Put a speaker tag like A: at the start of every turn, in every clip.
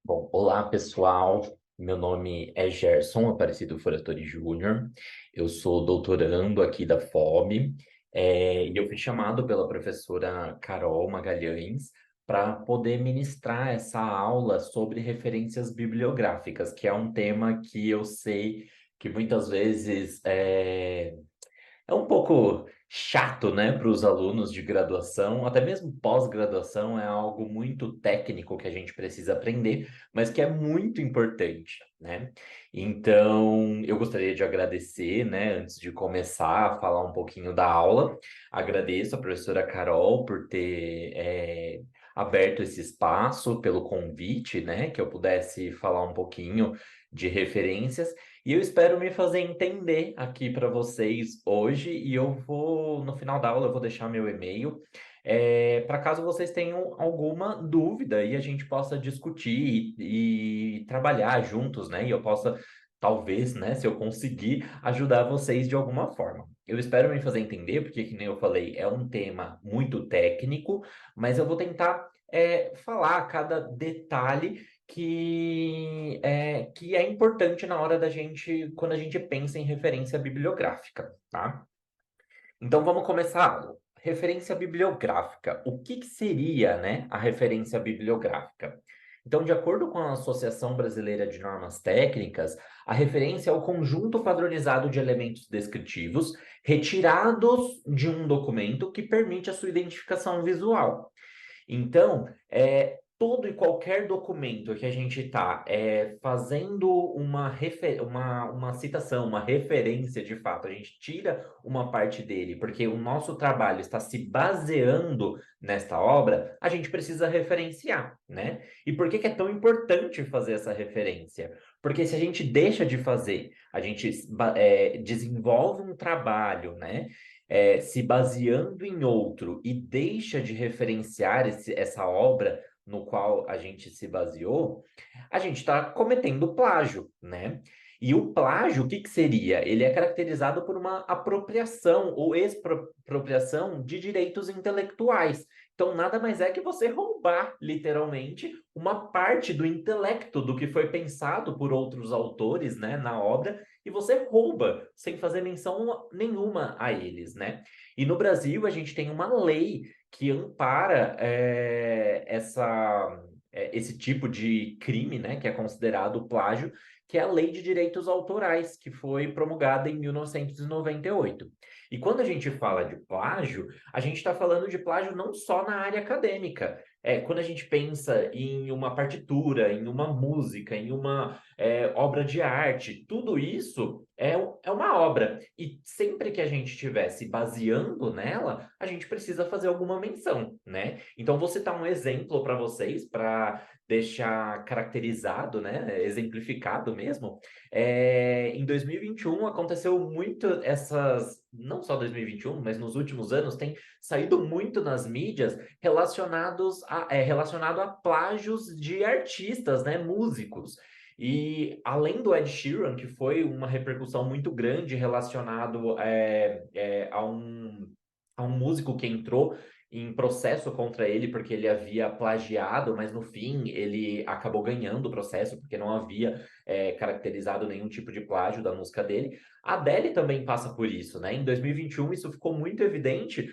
A: Bom, olá pessoal, meu nome é Gerson Aparecido Foratori Júnior, eu sou doutorando aqui da FOB, e eu fui chamado pela professora Carol Magalhães para poder ministrar essa aula sobre referências bibliográficas, que é um tema que eu sei que muitas vezes é um pouco chato, né, para os alunos de graduação, até mesmo pós-graduação, é algo muito técnico que a gente precisa aprender, mas que é muito importante, né? Então, eu gostaria de agradecer, né, antes de começar a falar um pouquinho da aula, agradeço a professora Carol por ter aberto esse espaço, pelo convite, né, que eu pudesse falar um pouquinho de referências. E eu espero me fazer entender aqui para vocês hoje, e eu vou, no final da aula, eu vou deixar meu e-mail, para caso vocês tenham alguma dúvida e a gente possa discutir e trabalhar juntos, né? E eu possa, talvez, né, se eu conseguir, ajudar vocês de alguma forma. Eu espero me fazer entender, porque, que nem eu falei, é um tema muito técnico, mas eu vou tentar falar cada detalhe que é importante na hora da gente, quando a gente pensa em referência bibliográfica, tá? Então vamos começar a aula. Referência bibliográfica. O que que seria, né, a referência bibliográfica? Então, de acordo com a Associação Brasileira de Normas Técnicas, a referência é o conjunto padronizado de elementos descritivos retirados de um documento que permite a sua identificação visual. Então, todo e qualquer documento que a gente está fazendo uma citação, uma referência de fato, a gente tira uma parte dele, porque o nosso trabalho está se baseando nesta obra, a gente precisa referenciar, né? E por que que é tão importante fazer essa referência? Porque se a gente deixa de fazer, a gente desenvolve um trabalho, né? Se baseando em outro e deixa de referenciar essa obra no qual a gente se baseou, a gente está cometendo plágio, né? E o plágio, o que que seria? Ele é caracterizado por uma apropriação ou expropriação de direitos intelectuais. Então, nada mais é que você roubar, literalmente, uma parte do intelecto do que foi pensado por outros autores, né, na obra, e você rouba sem fazer menção nenhuma a eles, né? E no Brasil a gente tem uma lei que ampara esse tipo de crime, né, que é considerado plágio, que é a Lei de Direitos Autorais, que foi promulgada em 1998. E quando a gente fala de plágio, a gente está falando de plágio não só na área acadêmica. Quando a gente pensa em uma partitura, em uma música, em uma obra de arte, tudo isso é uma obra. E sempre que a gente estiver se baseando nela, a gente precisa fazer alguma menção, né? Então, vou citar um exemplo para vocês, para deixar caracterizado, né? Exemplificado mesmo. Em 2021 aconteceu muito não só 2021, mas nos últimos anos, tem saído muito nas mídias relacionado a plágios de artistas, né? Músicos. E além do Ed Sheeran, que foi uma repercussão muito grande relacionado a um músico que entrou em processo contra ele porque ele havia plagiado, mas no fim ele acabou ganhando o processo porque não havia caracterizado nenhum tipo de plágio da música dele. A Adele também passa por isso, né? Em 2021 isso ficou muito evidente,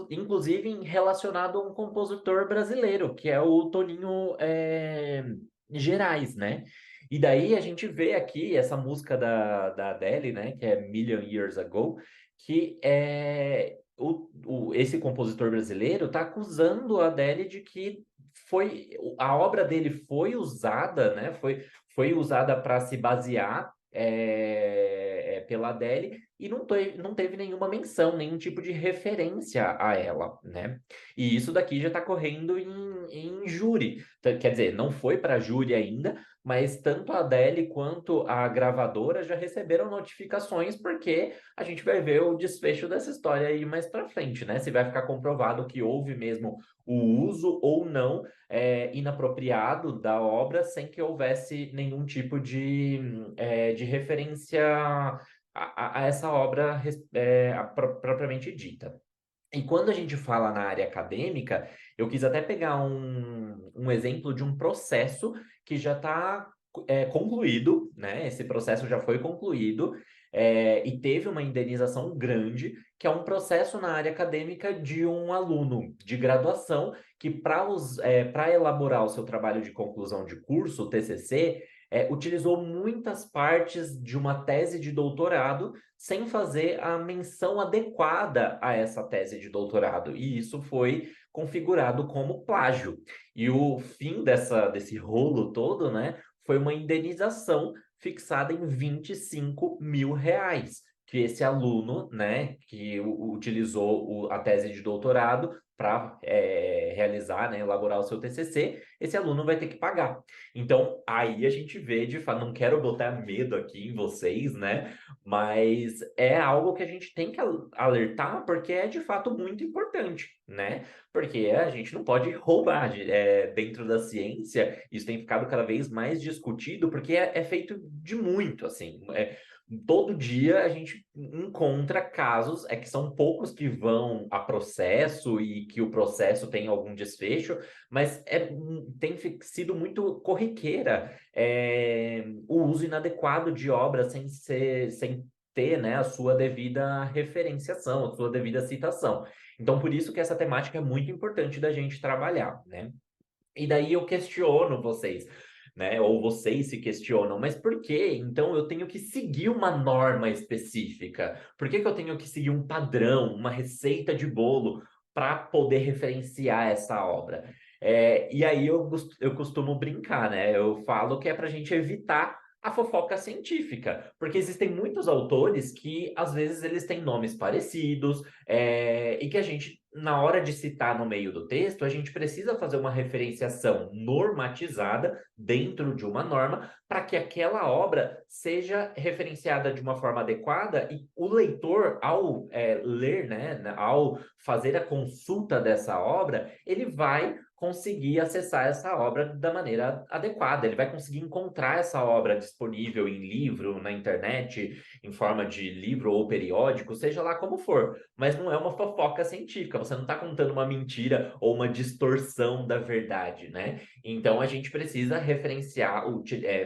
A: inclusive relacionado a um compositor brasileiro, que é o Toninho Gerais, né? E daí a gente vê aqui essa música da Adele, né, que é Million Years Ago, que esse compositor brasileiro está acusando a Adele de que a obra dele foi usada, né, foi usada para se basear pela Adele e não teve nenhuma menção, nenhum tipo de referência a ela, né? E isso daqui já está correndo em júri. Quer dizer, não foi para júri ainda, mas tanto a Adele quanto a gravadora já receberam notificações, porque a gente vai ver o desfecho dessa história aí mais para frente, né? Se vai ficar comprovado que houve mesmo o uso ou não inapropriado da obra, sem que houvesse nenhum tipo de referência a essa obra propriamente dita. E quando a gente fala na área acadêmica, eu quis até pegar um exemplo de um processo que já está concluído, né? Esse processo já foi concluído, e teve uma indenização grande, que é um processo na área acadêmica de um aluno de graduação que, para elaborar o seu trabalho de conclusão de curso, o TCC, utilizou muitas partes de uma tese de doutorado sem fazer a menção adequada a essa tese de doutorado. E isso foi configurado como plágio. E o fim desse rolo todo, né, foi uma indenização fixada em R$ 25.000, que esse aluno, né, que utilizou a tese de doutorado para realizar, né, elaborar o seu TCC, esse aluno vai ter que pagar. Então, aí a gente vê, de fato, não quero botar medo aqui em vocês, né? Mas é algo que a gente tem que alertar porque é de fato muito importante, né? Porque a gente não pode roubar dentro da ciência, isso tem ficado cada vez mais discutido porque é feito de muito, assim. Todo dia a gente encontra casos, que são poucos que vão a processo e que o processo tem algum desfecho, mas tem sido muito corriqueira o uso inadequado de obras sem ter, né, a sua devida referenciação, a sua devida citação. Então, por isso que essa temática é muito importante da gente trabalhar, né? E daí eu questiono vocês, né? Ou vocês se questionam, mas por que então eu tenho que seguir uma norma específica? Por que que eu tenho que seguir um padrão, uma receita de bolo para poder referenciar essa obra? E aí eu costumo brincar, né? Eu falo que é para a gente evitar a fofoca científica, porque existem muitos autores que às vezes eles têm nomes parecidos, e que a gente, na hora de citar no meio do texto, a gente precisa fazer uma referenciação normatizada dentro de uma norma para que aquela obra seja referenciada de uma forma adequada e o leitor, ao ler, né, ao fazer a consulta dessa obra, ele vai conseguir acessar essa obra da maneira adequada. Ele vai conseguir encontrar essa obra disponível em livro, na internet, em forma de livro ou periódico, seja lá como for. Mas não é uma fofoca científica, você não está contando uma mentira ou uma distorção da verdade, né? Então a gente precisa referenciar,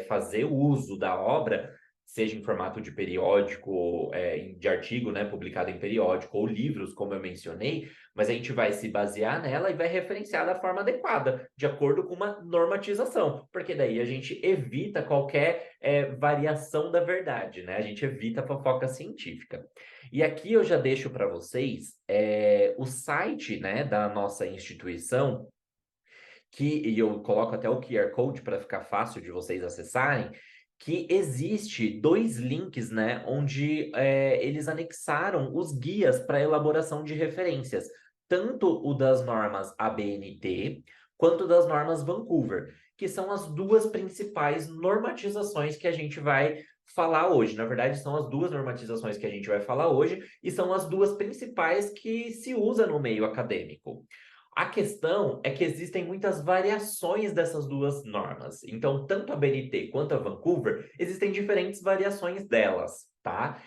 A: fazer o uso da obra, seja em formato de periódico, de artigo, né, publicado em periódico, ou livros, como eu mencionei, mas a gente vai se basear nela e vai referenciar da forma adequada, de acordo com uma normatização, porque daí a gente evita qualquer variação da verdade, né? A gente evita a fofoca científica. E aqui eu já deixo para vocês o site, né, da nossa instituição, e eu coloco até o QR Code para ficar fácil de vocês acessarem, que existe dois links, né, onde eles anexaram os guias para elaboração de referências, tanto o das normas ABNT quanto das normas Vancouver, que são as duas principais normatizações que a gente vai falar hoje. Na verdade, são as duas normatizações que a gente vai falar hoje e são as duas principais que se usa no meio acadêmico. A questão é que existem muitas variações dessas duas normas. Então, tanto a BNT quanto a Vancouver, existem diferentes variações delas, tá?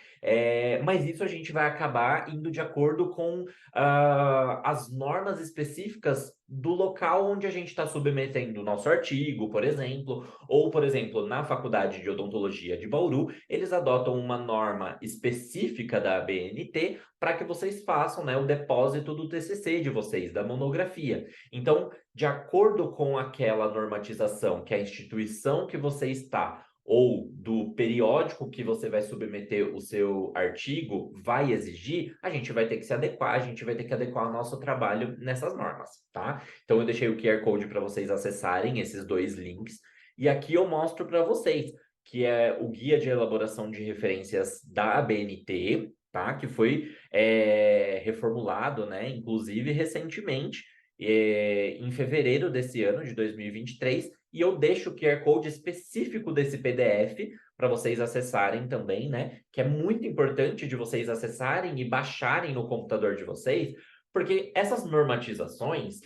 A: Mas isso a gente vai acabar indo de acordo com as normas específicas do local onde a gente está submetendo o nosso artigo, por exemplo, ou, por exemplo, na Faculdade de Odontologia de Bauru, eles adotam uma norma específica da BNT para que vocês façam, né, o depósito do TCC de vocês, da monografia. Então, de acordo com aquela normatização que a instituição que você está ou do periódico que você vai submeter o seu artigo vai exigir, a gente vai ter que se adequar, a gente vai ter que adequar o nosso trabalho nessas normas, tá? Então, eu deixei o QR Code para vocês acessarem esses dois links. E aqui eu mostro para vocês que é o guia de elaboração de referências da ABNT, tá? Que foi reformulado, né? Inclusive recentemente, em fevereiro desse ano, de 2023, e eu deixo o QR Code específico desse PDF para vocês acessarem também, né? Que é muito importante de vocês acessarem e baixarem no computador de vocês, porque essas normatizações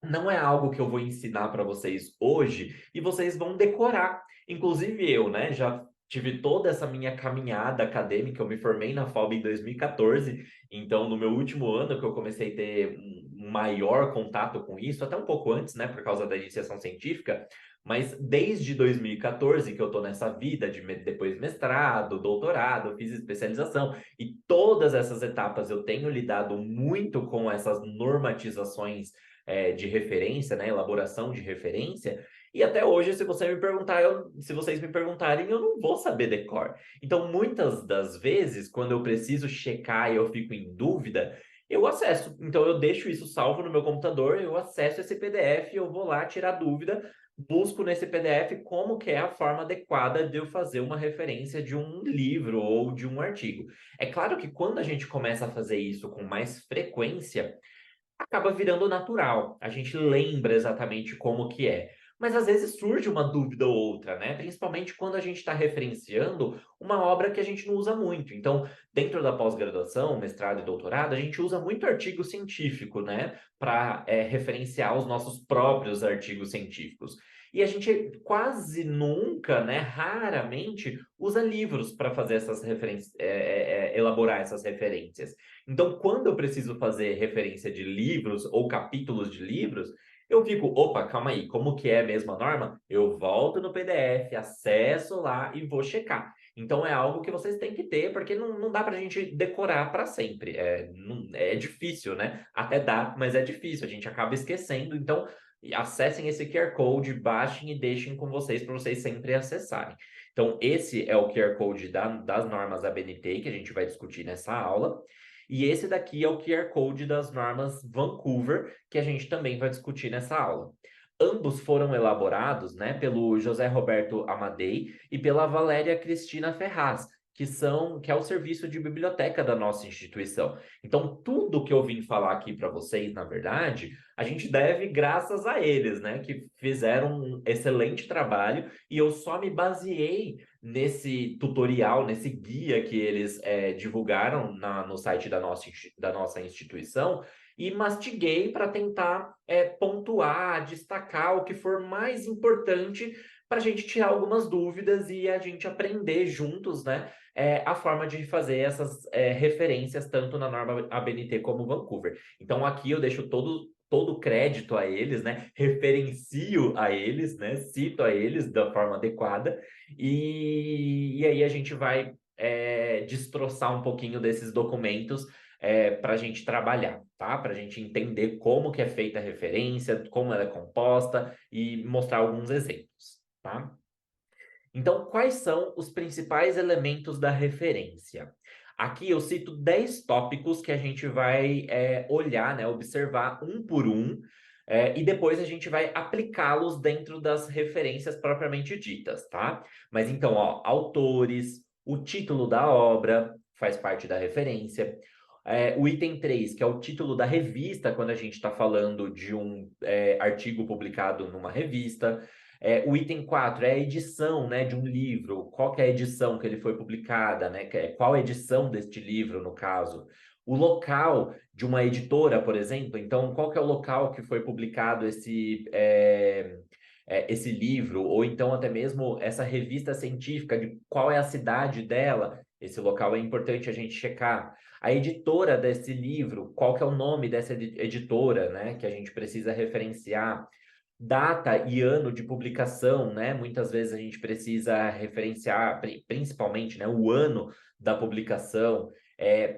A: não é algo que eu vou ensinar para vocês hoje e vocês vão decorar. Inclusive eu, né, já tive toda essa minha caminhada acadêmica, eu me formei na FOB em 2014, então no meu último ano que eu comecei a ter um maior contato com isso, até um pouco antes, né, por causa da iniciação científica, mas desde 2014 que eu estou nessa vida de depois mestrado, doutorado, fiz especialização, e todas essas etapas eu tenho lidado muito com essas normatizações de referência, né, elaboração de referência, e até hoje, se você me perguntar, se vocês me perguntarem, eu não vou saber decor. Então, muitas das vezes, quando eu preciso checar e eu fico em dúvida, eu acesso. Então, eu deixo isso salvo no meu computador, eu acesso esse PDF, eu vou lá tirar dúvida, busco nesse PDF como que é a forma adequada de eu fazer uma referência de um livro ou de um artigo. É claro que quando a gente começa a fazer isso com mais frequência, acaba virando natural. A gente lembra exatamente como que é. Mas às vezes surge uma dúvida ou outra, né? Principalmente quando a gente está referenciando uma obra que a gente não usa muito. Então, dentro da pós-graduação, mestrado e doutorado, a gente usa muito artigo científico, né? Para referenciar os nossos próprios artigos científicos. E a gente quase nunca, né? Raramente usa livros para fazer essas referências, elaborar essas referências. Então, quando eu preciso fazer referência de livros ou capítulos de livros, eu fico, opa, calma aí, como que é a mesma norma? Eu volto no PDF, acesso lá e vou checar. Então, é algo que vocês têm que ter, porque não dá para a gente decorar para sempre. É difícil, né? Até dá, mas é difícil, a gente acaba esquecendo. Então, acessem esse QR Code, baixem e deixem com vocês para vocês sempre acessarem. Então, esse é o QR Code das normas ABNT que a gente vai discutir nessa aula. E esse daqui é o QR Code das normas Vancouver, que a gente também vai discutir nessa aula. Ambos foram elaborados, né, pelo José Roberto Amadei e pela Valéria Cristina Ferraz, que é o serviço de biblioteca da nossa instituição. Então, tudo que eu vim falar aqui para vocês, na verdade, a gente deve graças a eles, né, que fizeram um excelente trabalho e eu só me baseei nesse tutorial, nesse guia que eles divulgaram no site da nossa instituição e mastiguei para tentar pontuar, destacar o que for mais importante para a gente tirar algumas dúvidas e a gente aprender juntos, né, a forma de fazer essas referências tanto na norma ABNT como Vancouver. Então aqui eu deixo todo o crédito a eles, né? Referencio a eles, né? Cito a eles da forma adequada e aí a gente vai destroçar um pouquinho desses documentos para a gente trabalhar, tá? Para a gente entender como que é feita a referência, como ela é composta e mostrar alguns exemplos, tá? Então, quais são os principais elementos da referência? Aqui eu cito 10 tópicos que a gente vai olhar, né, observar um por um, e depois a gente vai aplicá-los dentro das referências propriamente ditas, tá? Mas então, ó, autores, o título da obra faz parte da referência. O item 3, que é o título da revista, quando a gente está falando de um artigo publicado numa revista. O item 4 é a edição, né, de um livro, qual que é a edição que ele foi publicada, né, qual a edição deste livro, no caso. O local de uma editora, por exemplo, então, qual que é o local que foi publicado esse livro, ou então até mesmo essa revista científica, de qual é a cidade dela, esse local é importante a gente checar. A editora desse livro, qual que é o nome dessa editora, né, que a gente precisa referenciar. Data e ano de publicação, né? Muitas vezes a gente precisa referenciar, principalmente, né, o ano da publicação,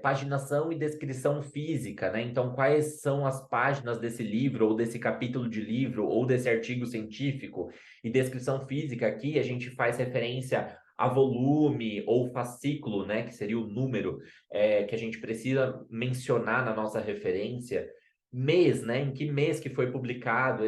A: paginação e descrição física, né? Então, quais são as páginas desse livro, ou desse capítulo de livro, ou desse artigo científico? E descrição física aqui a gente faz referência a volume ou fascículo, né? Que seria o número que a gente precisa mencionar na nossa referência mês, né? Em que mês que foi publicado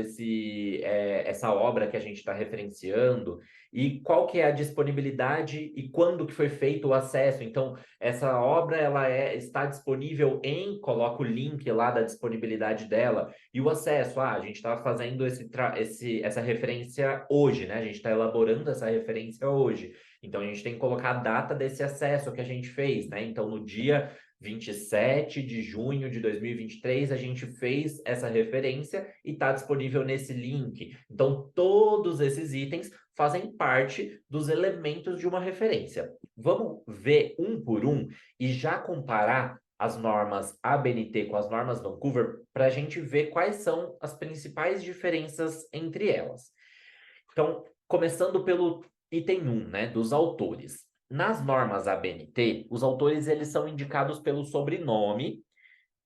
A: essa obra que a gente está referenciando e qual que é a disponibilidade e quando que foi feito o acesso. Então, essa obra está disponível coloca o link lá da disponibilidade dela e o acesso. A gente está fazendo essa referência hoje, né? A gente está elaborando essa referência hoje. Então, a gente tem que colocar a data desse acesso que a gente fez, né? Então, no dia 27 de junho de 2023, a gente fez essa referência e está disponível nesse link. Então, todos esses itens fazem parte dos elementos de uma referência. Vamos ver um por um e já comparar as normas ABNT com as normas Vancouver para a gente ver quais são as principais diferenças entre elas. Então, começando pelo item 1, né, dos autores. Nas normas ABNT, os autores eles são indicados pelo sobrenome,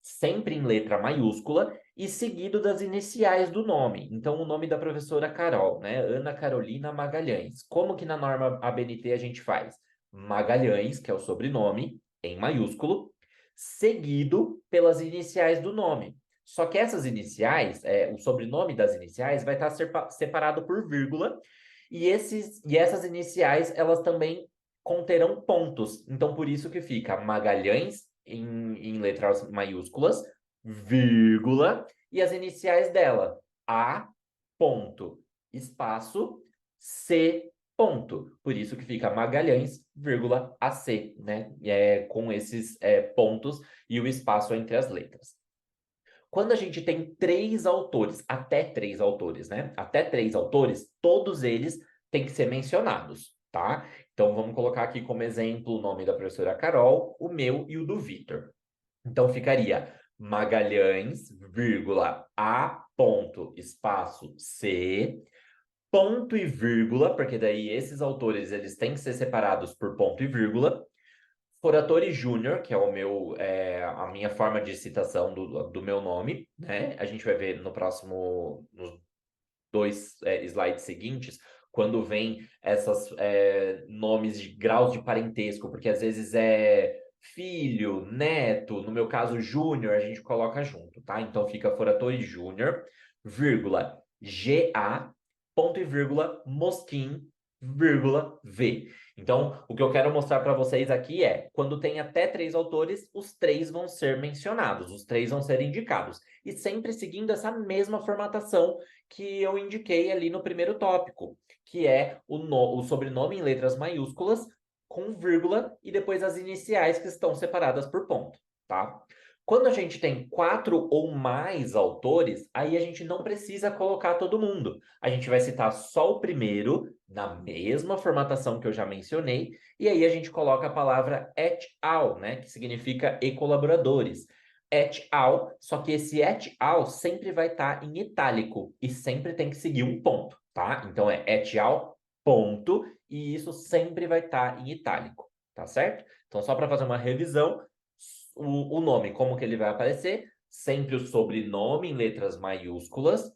A: sempre em letra maiúscula, e seguido das iniciais do nome. Então, o nome da professora Carol, né? Ana Carolina Magalhães. Como que na norma ABNT a gente faz? Magalhães, que é o sobrenome, em maiúsculo, seguido pelas iniciais do nome. Só que essas iniciais, o sobrenome das iniciais vai estar separado por vírgula, e essas iniciais, elas também conterão pontos. Então, por isso que fica Magalhães em letras maiúsculas, vírgula, e as iniciais dela, A, ponto, espaço, C, ponto. Por isso que fica Magalhães, vírgula, AC, né? Com esses pontos e o espaço entre as letras. Quando a gente tem três autores, até três autores, né? Até três autores, todos eles têm que ser mencionados, tá? Então, vamos colocar aqui como exemplo o nome da professora Carol, o meu e o do Vitor. Então, ficaria Magalhães, vírgula, A, ponto, espaço, C, ponto e vírgula, porque daí esses autores, eles têm que ser separados por ponto e vírgula. Foratore Júnior, que é a minha forma de citação do meu nome, né? A gente vai ver nos dois slides seguintes, quando vem esses nomes de graus de parentesco, porque às vezes é filho, neto, no meu caso, Júnior, a gente coloca junto, tá? Então fica Foratore Júnior, vírgula, GA, ponto e vírgula, Mosquim, vírgula, V. Então, o que eu quero mostrar para vocês aqui é, quando tem até três autores, os três vão ser mencionados, os três vão ser indicados. E sempre seguindo essa mesma formatação que eu indiquei ali no primeiro tópico, que é o sobrenome em letras maiúsculas, com vírgula, e depois as iniciais que estão separadas por ponto, tá? Quando a gente tem quatro ou mais autores, aí a gente não precisa colocar todo mundo. A gente vai citar só o primeiro, na mesma formatação que eu já mencionei, e aí a gente coloca a palavra et al, né, que significa e colaboradores. Et al, só que esse et al sempre vai estar em itálico e sempre tem que seguir um ponto, tá? Então é et al, ponto, e isso sempre vai estar em itálico, tá certo? Então, só para fazer uma revisão, o nome, como que ele vai aparecer? Sempre o sobrenome em letras maiúsculas,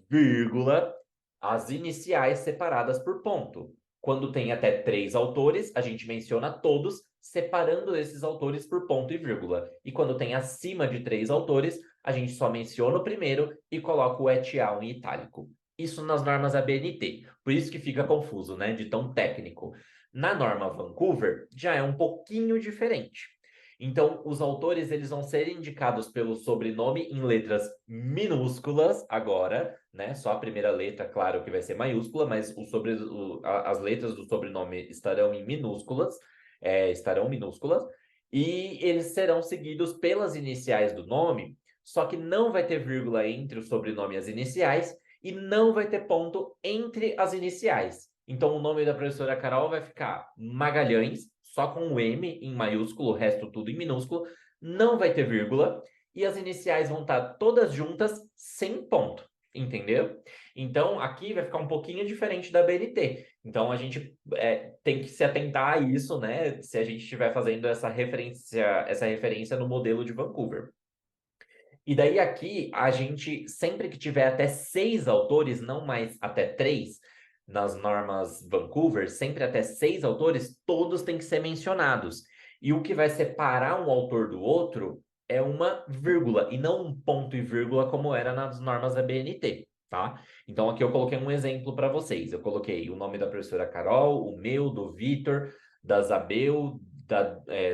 A: vírgula, as iniciais separadas por ponto. Quando tem até três autores, a gente menciona todos, separando esses autores por ponto e vírgula. E quando tem acima de três autores, a gente só menciona o primeiro e coloca o et al em itálico. Isso nas normas ABNT. Por isso que fica confuso, né? De tão técnico. Na norma Vancouver, já é um pouquinho diferente. Então, os autores eles vão ser indicados pelo sobrenome em letras minúsculas agora, né? Só a primeira letra, claro que vai ser maiúscula, mas as letras do sobrenome estarão em minúsculas, estarão minúsculas, e eles serão seguidos pelas iniciais do nome, só que não vai ter vírgula entre o sobrenome e as iniciais, e não vai ter ponto entre as iniciais. Então, o nome da professora Carol vai ficar Magalhães, só com o M em maiúsculo, o resto tudo em minúsculo, não vai ter vírgula, e as iniciais vão estar todas juntas, sem ponto, entendeu? Então, aqui vai ficar um pouquinho diferente da BNT. Então, a gente tem que se atentar a isso, né? Se a gente estiver fazendo essa referência no modelo de Vancouver. E daí aqui, a gente, sempre que tiver até seis autores, não mais até três, nas normas Vancouver, sempre até seis autores, todos têm que ser mencionados. E o que vai separar um autor do outro é uma vírgula, e não um ponto e vírgula como era nas normas da BNT, tá? Então aqui eu coloquei um exemplo para vocês. Eu coloquei o nome da professora Carol, o meu, do Vitor, da Zabel,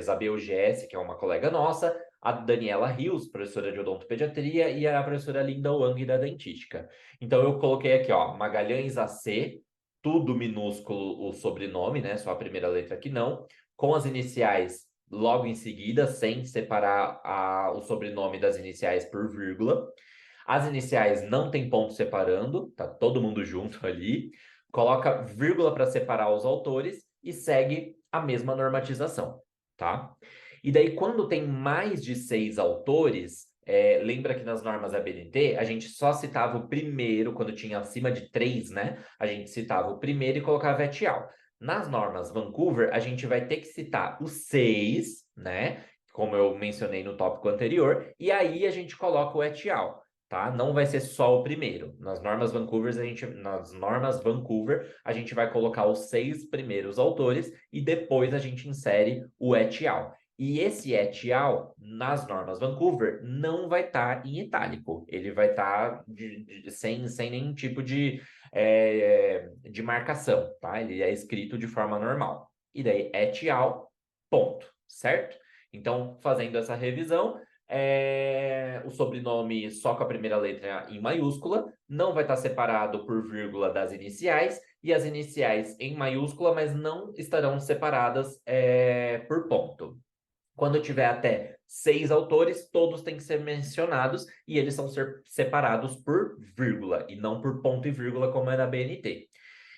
A: Zabel GS, que é uma colega nossa, a Daniela Rios, professora de odontopediatria, e a professora Linda Wang, da dentística. Então, eu coloquei aqui, ó, Magalhães AC, tudo minúsculo o sobrenome, né? Só a primeira letra que não, com as iniciais logo em seguida, sem separar o sobrenome das iniciais por vírgula. As iniciais não tem ponto separando, tá todo mundo junto ali. Coloca vírgula para separar os autores e segue a mesma normatização, tá? E daí, quando tem mais de 6 autores, lembra que nas normas ABNT a gente só citava o primeiro, quando tinha acima de 3, né? A gente citava o primeiro e colocava et al. Nas normas Vancouver, a gente vai ter que citar os 6, né? Como eu mencionei no tópico anterior, e aí a gente coloca o et al. Tá? Não vai ser só o primeiro. Nas normas Vancouver, a gente vai colocar os 6 primeiros autores e depois a gente insere o et al. E esse et al, nas normas Vancouver, não vai estar em itálico. Ele vai estar sem nenhum tipo de marcação, tá? Ele é escrito de forma normal. E daí, et al, ponto, certo? Então, fazendo essa revisão, o sobrenome só com a primeira letra em maiúscula, não vai estar separado por vírgula das iniciais, e as iniciais em maiúscula, mas não estarão separadas por ponto. Quando tiver até 6 autores, todos têm que ser mencionados e eles são separados por vírgula e não por ponto e vírgula, como é na BNT.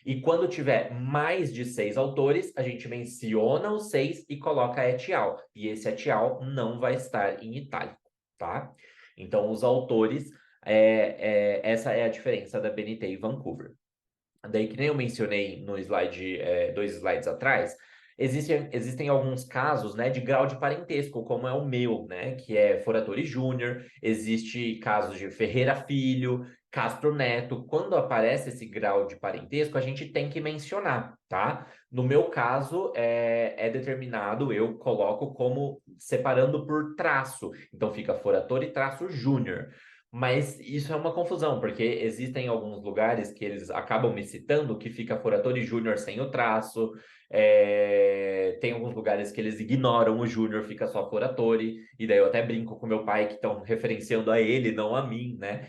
A: E quando tiver mais de 6 autores, a gente menciona os 6 e coloca et al. E esse et al. Não vai estar em itálico, tá? Então, os autores, essa é a diferença da BNT e Vancouver. Daí, que nem eu mencionei no slide, 2 slides atrás, existem alguns casos, né, de grau de parentesco, como é o meu, né, que é Foratori Júnior, existe casos de Ferreira Filho, Castro Neto. Quando aparece esse grau de parentesco, a gente tem que mencionar, tá? No meu caso, é determinado, eu coloco como separando por traço, então fica Foratori traço Júnior. Mas isso é uma confusão, porque existem alguns lugares que eles acabam me citando que fica Foratori Júnior sem o traço, tem alguns lugares que eles ignoram o Júnior, fica só Foratori, e daí eu até brinco com meu pai que estão referenciando a ele, não a mim, né?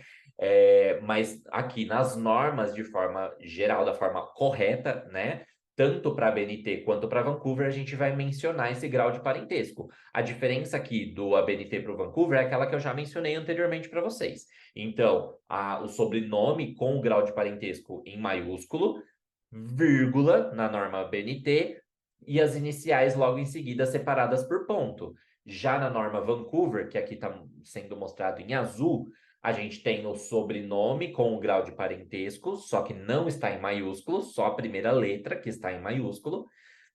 A: Mas aqui nas normas, de forma geral, da forma correta, né? Tanto para a BNT quanto para Vancouver, a gente vai mencionar esse grau de parentesco. A diferença aqui do ABNT para o Vancouver é aquela que eu já mencionei anteriormente para vocês. Então, o sobrenome com o grau de parentesco em maiúsculo, vírgula na norma BNT e as iniciais logo em seguida separadas por ponto. Já na norma Vancouver, que aqui está sendo mostrado em azul, a gente tem o sobrenome com o grau de parentesco, só que não está em maiúsculo, só a primeira letra que está em maiúsculo,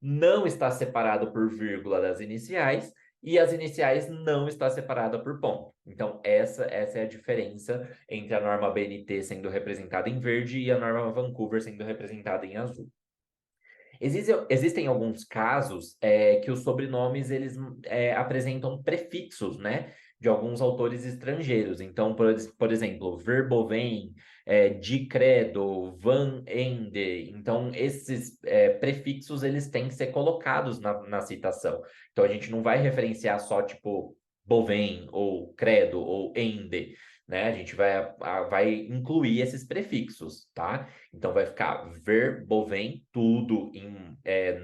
A: não está separado por vírgula das iniciais, e as iniciais não está separada por ponto. Então, essa é a diferença entre a norma BNT sendo representada em verde e a norma Vancouver sendo representada em azul. Existem alguns casos que os sobrenomes eles apresentam prefixos, né? De alguns autores estrangeiros. Então, por exemplo, Verboven, de Credo, Van Ende. Então, esses prefixos eles têm que ser colocados na citação. Então, a gente não vai referenciar só, tipo, Boven, ou Credo, ou Ende, né? A gente vai incluir esses prefixos, tá? Então vai ficar Verboven, tudo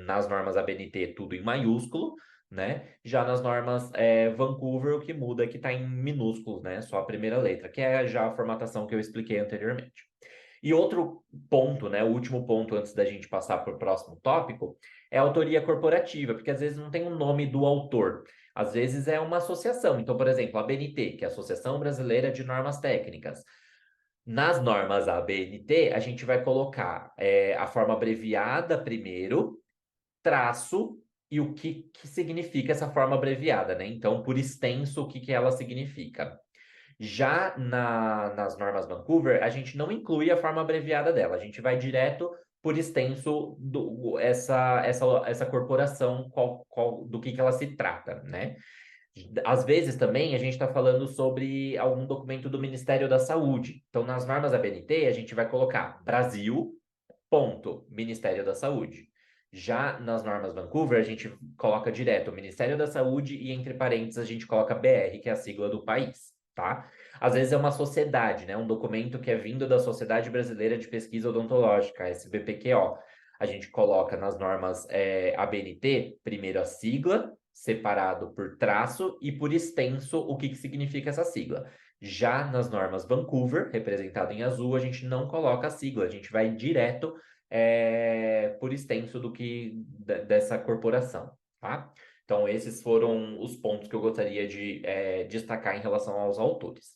A: nas normas ABNT, tudo em maiúsculo, né? Já nas normas Vancouver, o que muda é que está em minúsculo, né? Só a primeira letra, que é já a formatação que eu expliquei anteriormente. E outro ponto, né? O último ponto antes da gente passar para o próximo tópico é a autoria corporativa, porque às vezes não tem o nome do autor. Às vezes é uma associação. Então, por exemplo, a ABNT, que é a Associação Brasileira de Normas Técnicas. Nas normas ABNT, a gente vai colocar a forma abreviada primeiro, traço e o que significa essa forma abreviada, né? Então, por extenso, o que ela significa. Já nas normas Vancouver, a gente não inclui a forma abreviada dela, a gente vai direto por extenso essa corporação, do que ela se trata, né? Às vezes também a gente está falando sobre algum documento do Ministério da Saúde. Então, nas normas da BNT, a gente vai colocar Brasil, ponto, Ministério da Saúde. Já nas normas Vancouver, a gente coloca direto o Ministério da Saúde e entre parênteses a gente coloca BR, que é a sigla do país, tá? Às vezes é uma sociedade, né? Um documento que é vindo da Sociedade Brasileira de Pesquisa Odontológica, SBPQO. A gente coloca nas normas ABNT, primeiro a sigla, separado por traço e por extenso, o que significa essa sigla. Já nas normas Vancouver, representado em azul, a gente não coloca a sigla, a gente vai direto por extenso dessa corporação, tá? Então, esses foram os pontos que eu gostaria de destacar em relação aos autores.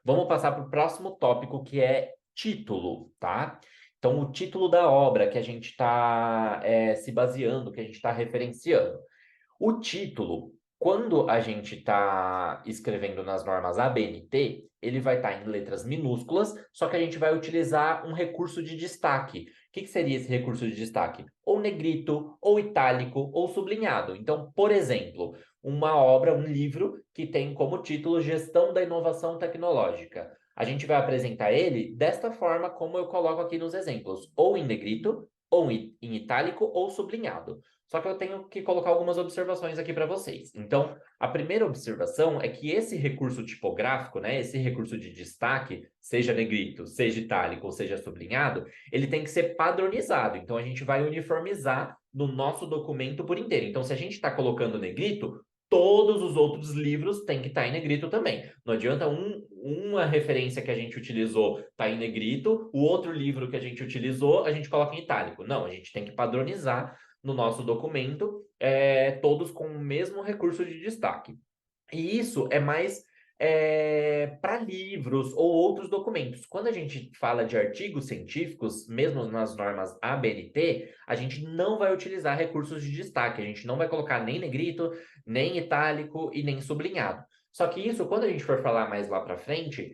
A: Vamos passar para o próximo tópico, que é título, tá? Então, o título da obra que a gente está se baseando, que a gente está referenciando. O título, quando a gente está escrevendo nas normas ABNT, ele vai estar em letras minúsculas, só que a gente vai utilizar um recurso de destaque. O que seria esse recurso de destaque? Ou negrito, ou itálico, ou sublinhado. Então, por exemplo, uma obra, um livro que tem como título Gestão da Inovação Tecnológica. A gente vai apresentar ele desta forma, como eu coloco aqui nos exemplos, ou em negrito, ou em itálico, ou sublinhado. Só que eu tenho que colocar algumas observações aqui para vocês. Então, a primeira observação é que esse recurso tipográfico, né, esse recurso de destaque, seja negrito, seja itálico ou seja sublinhado, ele tem que ser padronizado. Então, a gente vai uniformizar no nosso documento por inteiro. Então, se a gente está colocando negrito, todos os outros livros têm que estar em negrito também. Não adianta uma referência que a gente utilizou tá em negrito, o outro livro que a gente utilizou, a gente coloca em itálico. Não, a gente tem que padronizar no nosso documento, todos com o mesmo recurso de destaque. E isso é mais para livros ou outros documentos. Quando a gente fala de artigos científicos, mesmo nas normas ABNT, a gente não vai utilizar recursos de destaque, a gente não vai colocar nem negrito, nem itálico e nem sublinhado. Só que isso, quando a gente for falar mais lá para frente,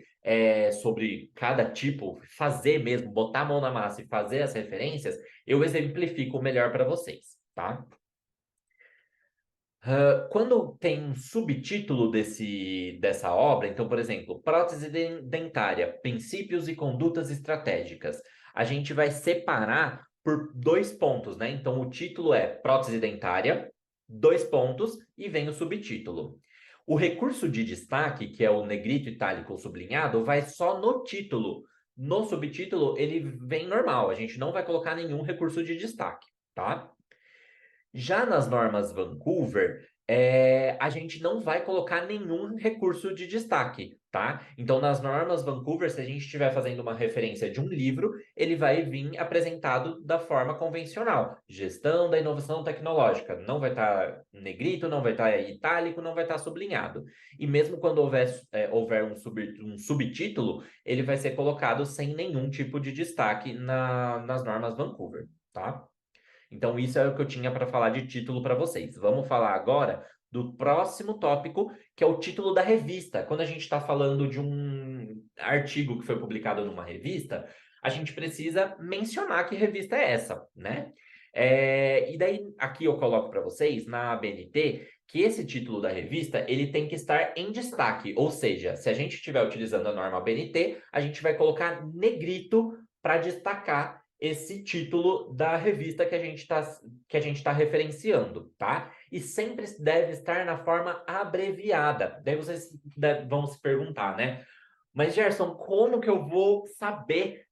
A: sobre cada tipo, fazer mesmo, botar a mão na massa e fazer as referências, eu exemplifico melhor para vocês, tá? Quando tem um subtítulo dessa obra, então, por exemplo, prótese dentária, princípios e condutas estratégicas, a gente vai separar por 2 pontos, né? Então, o título é prótese dentária, 2 pontos, e vem o subtítulo. O recurso de destaque, que é o negrito, itálico ou sublinhado, vai só no título. No subtítulo, ele vem normal, a gente não vai colocar nenhum recurso de destaque, tá? Já nas normas Vancouver, a gente não vai colocar nenhum recurso de destaque, tá? Então, nas normas Vancouver, se a gente estiver fazendo uma referência de um livro, ele vai vir apresentado da forma convencional. Gestão da inovação tecnológica. Não vai estar negrito, não vai estar itálico, não vai estar sublinhado. E mesmo quando houver um subtítulo, ele vai ser colocado sem nenhum tipo de destaque nas normas Vancouver, tá? Então, isso é o que eu tinha para falar de título para vocês. Vamos falar agora do próximo tópico, que é o título da revista. Quando a gente está falando de um artigo que foi publicado numa revista, a gente precisa mencionar que revista é essa, né? E daí, aqui eu coloco para vocês, na ABNT, que esse título da revista, ele tem que estar em destaque. Ou seja, se a gente estiver utilizando a norma ABNT, a gente vai colocar negrito para destacar esse título da revista que a gente tá referenciando, tá? E sempre deve estar na forma abreviada. Daí vocês vão se perguntar, né? Mas, Gerson, como que eu vou saber,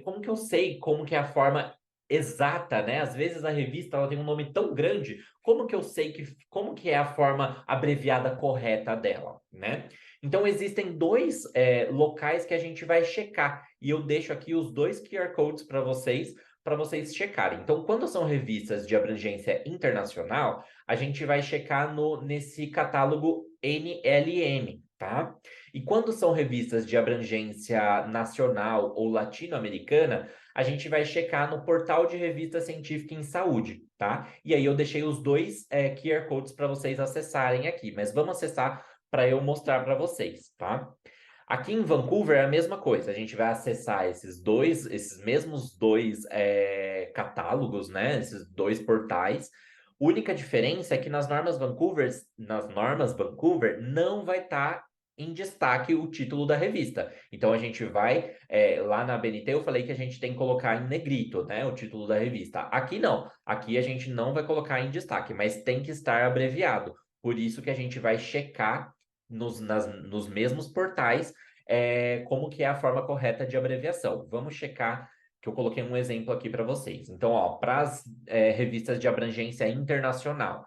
A: como que eu sei como que é a forma exata, né? Às vezes a revista ela tem um nome tão grande, como que eu sei como que é a forma abreviada correta dela, né? Então, existem dois locais que a gente vai checar, e eu deixo aqui os 2 QR Codes para vocês checarem. Então, quando são revistas de abrangência internacional, a gente vai checar nesse catálogo NLM, tá? E quando são revistas de abrangência nacional ou latino-americana, a gente vai checar no portal de revista científica em saúde, tá? E aí eu deixei os 2 QR Codes para vocês acessarem aqui, mas vamos acessar para eu mostrar para vocês, tá? Aqui em Vancouver é a mesma coisa, a gente vai acessar esses mesmos dois catálogos, né? Esses 2 portais. Única diferença é que nas normas Vancouver não vai estar em destaque o título da revista. Então a gente vai lá na BNT eu falei que a gente tem que colocar em negrito, né? O título da revista. Aqui não, aqui a gente não vai colocar em destaque, mas tem que estar abreviado. Por isso que a gente vai checar nos mesmos portais como que é a forma correta de abreviação. Vamos checar que eu coloquei um exemplo aqui para vocês. Então, ó, para as revistas de abrangência internacional,